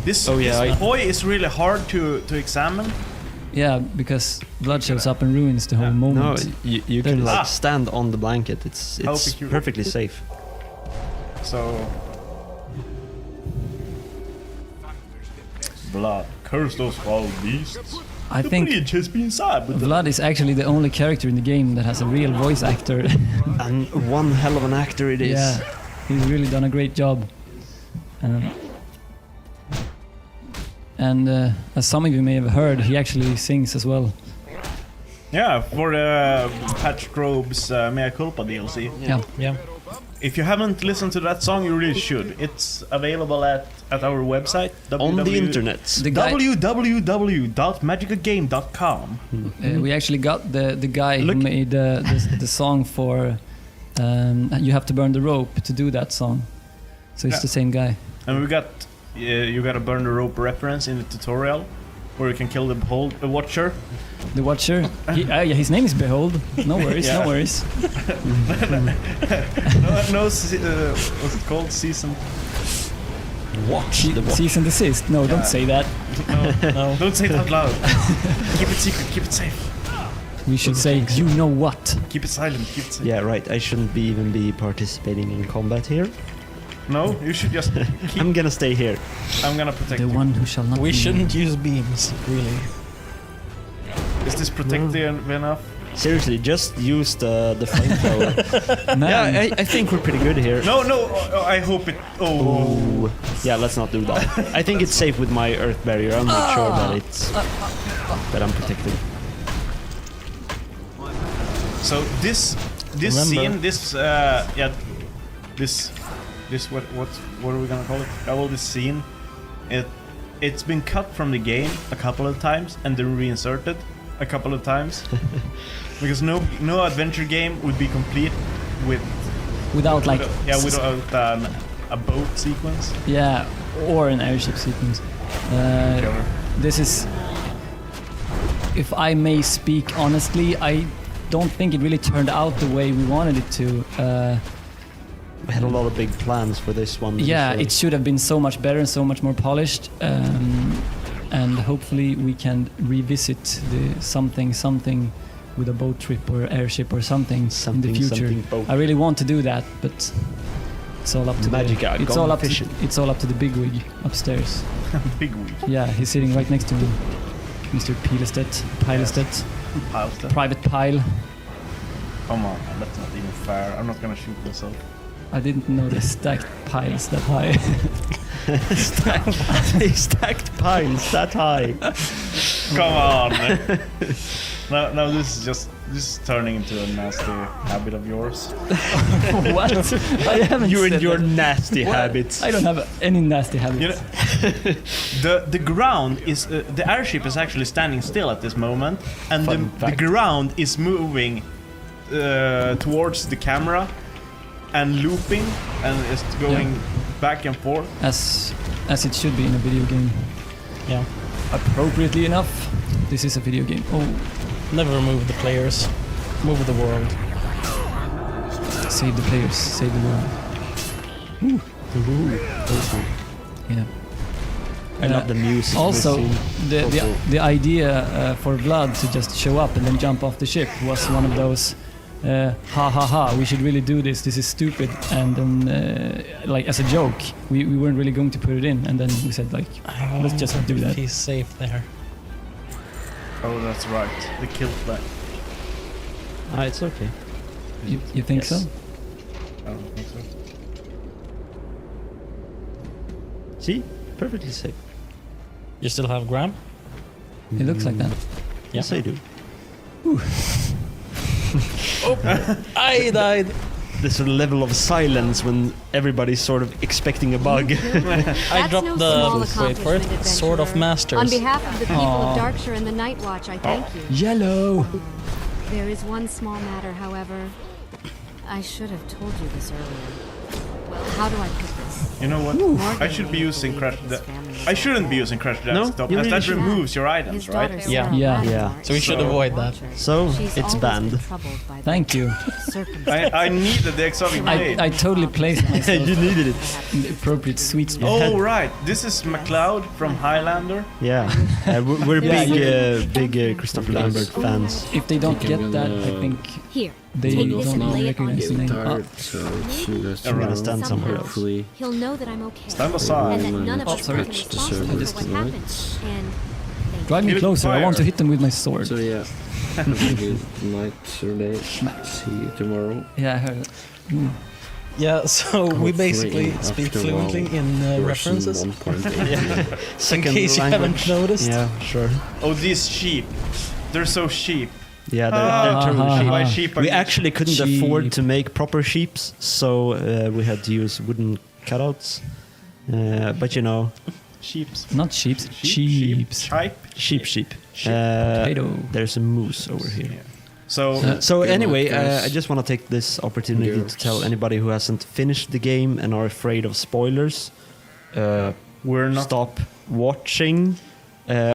This I- toy is really hard to examine. Yeah, because blood shows up and ruins the whole No, moment. you There can it is. like stand on the blanket. It's How peculiar. perfectly safe. So blood, curse those foul beasts. I The think bridge has been sad, but Vlad is actually the only character in the game that has a real voice actor. And one hell of an actor it is. Yeah, he's really done a great job. And as some of you may have heard, he actually sings as well. yeah, for the Patch Grobe's Mea Culpa DLC. Yeah. Yeah. if you haven't listened to that song, you really should. It's available at our website On the internet. www.magicagame.com. We actually got the guy who made the song for You Have to Burn the Rope to do that song. So it's the same guy. And we got you got a burn the rope reference in the tutorial where you can kill the Watcher. The Watcher? Yeah, his name is Behold. No worries, no worries. what's it called? Season. Cease and desist. No, don't say that. No. Don't say it out loud. Keep it secret. Keep it safe. We should say, you know what? Keep it silent. Keep it safe. Yeah, right. I shouldn't even be participating in combat here. No, you should just. I'm gonna stay here. I'm gonna protect the you. one who shall not. We be shouldn't use beams, really. Is this protective enough? Seriously, just use the flamethrower. Yeah, I think we're pretty good here. No, I hope it. Oh. Yeah, let's not do that. I think it's safe with my earth barrier. I'll make sure that it's that I'm protected. So this scene, this what are we gonna call it? Well, this scene, it's been cut from the game a couple of times and then reinserted a couple of times because no adventure game would be complete without like without a boat sequence. Yeah, or an airship sequence. This is, if I may speak honestly, I don't think it really turned out the way we wanted it to. We had a lot of big plans for this one. Yeah, it should have been so much better and so much more polished. And hopefully we can revisit the something with a boat trip or airship or something in the future. I really want to do that, but it's all up to it's all up to the bigwig upstairs. Bigwig. Yeah, he's sitting right next to me, Mr. Pilestedt. Private Pile. Come on, that's not even fair. I'm not gonna shoot myself. I didn't know they stacked piles that high. stacked piles that high. Come on. Now this is turning into a nasty habit of yours. What? I haven't. You and said your that. nasty habits. I don't have any nasty habits. You know, the ground is the airship is actually standing still at this moment, and the ground is moving towards the camera and looping and is going back and forth as it should be in a video game. Yeah. Appropriately enough, this is a video game. Oh, never remove the players. Move the world. Save the players. Save the world. Yeah. I love the music. Also, the idea for Vlad to just show up and then jump off the ship was one of those. We should really do this. This is stupid. And then, like as a joke, we weren't really going to put it in. And then we said, like, let's just do that. He's safe there. Oh, that's right. The kill flag. It's okay. You think so? I don't think so. See, perfectly safe. You still have Graham? It looks like that. Yes, I do. Oh, I died. This sort of level of silence when everybody's sort of expecting a bug. I dropped wait for it. Sword of Masters. On behalf of the people of Darkshire and the Night Watch, I thank you. Yellow. There is one small matter, however. I should have told you this earlier. Well, how do I put this? You know what? I should be using Crash. I shouldn't be using Crash Desktop, as that removes your items, right? Yeah. So we should avoid that. So it's banned. Thank you. I needed the exotic blade. I totally placed myself. You needed it in the appropriate sweet spot. Oh right, this is MacLeod from Highlander. Yeah, we're big Christopher Lambert fans. If they don't get that, I think they don't recognize the name. I'm gonna stand somewhere else. He'll know that I'm okay. Stand aside. And that none of us are responsible for what happened. And drive me closer. I want to hit them with my sword. So yeah, have a good night or day. See you tomorrow. Yeah, I heard it. Yeah, so we basically speak fluently in references. In case you haven't noticed. Yeah, sure. Oh, these sheep. They're so cheap. Yeah, they're totally sheep. Why sheep are We you- actually couldn't afford to make proper sheeps, so we had to use wooden cutouts. But you know, Sheeps. Not sheep. Sheeps. sheep. Potato. There's a moose over here. So, So Good anyway, luck, guys. I just want to take this opportunity Yours. to tell anybody who hasn't finished the game and are afraid of spoilers, we're not stop watching.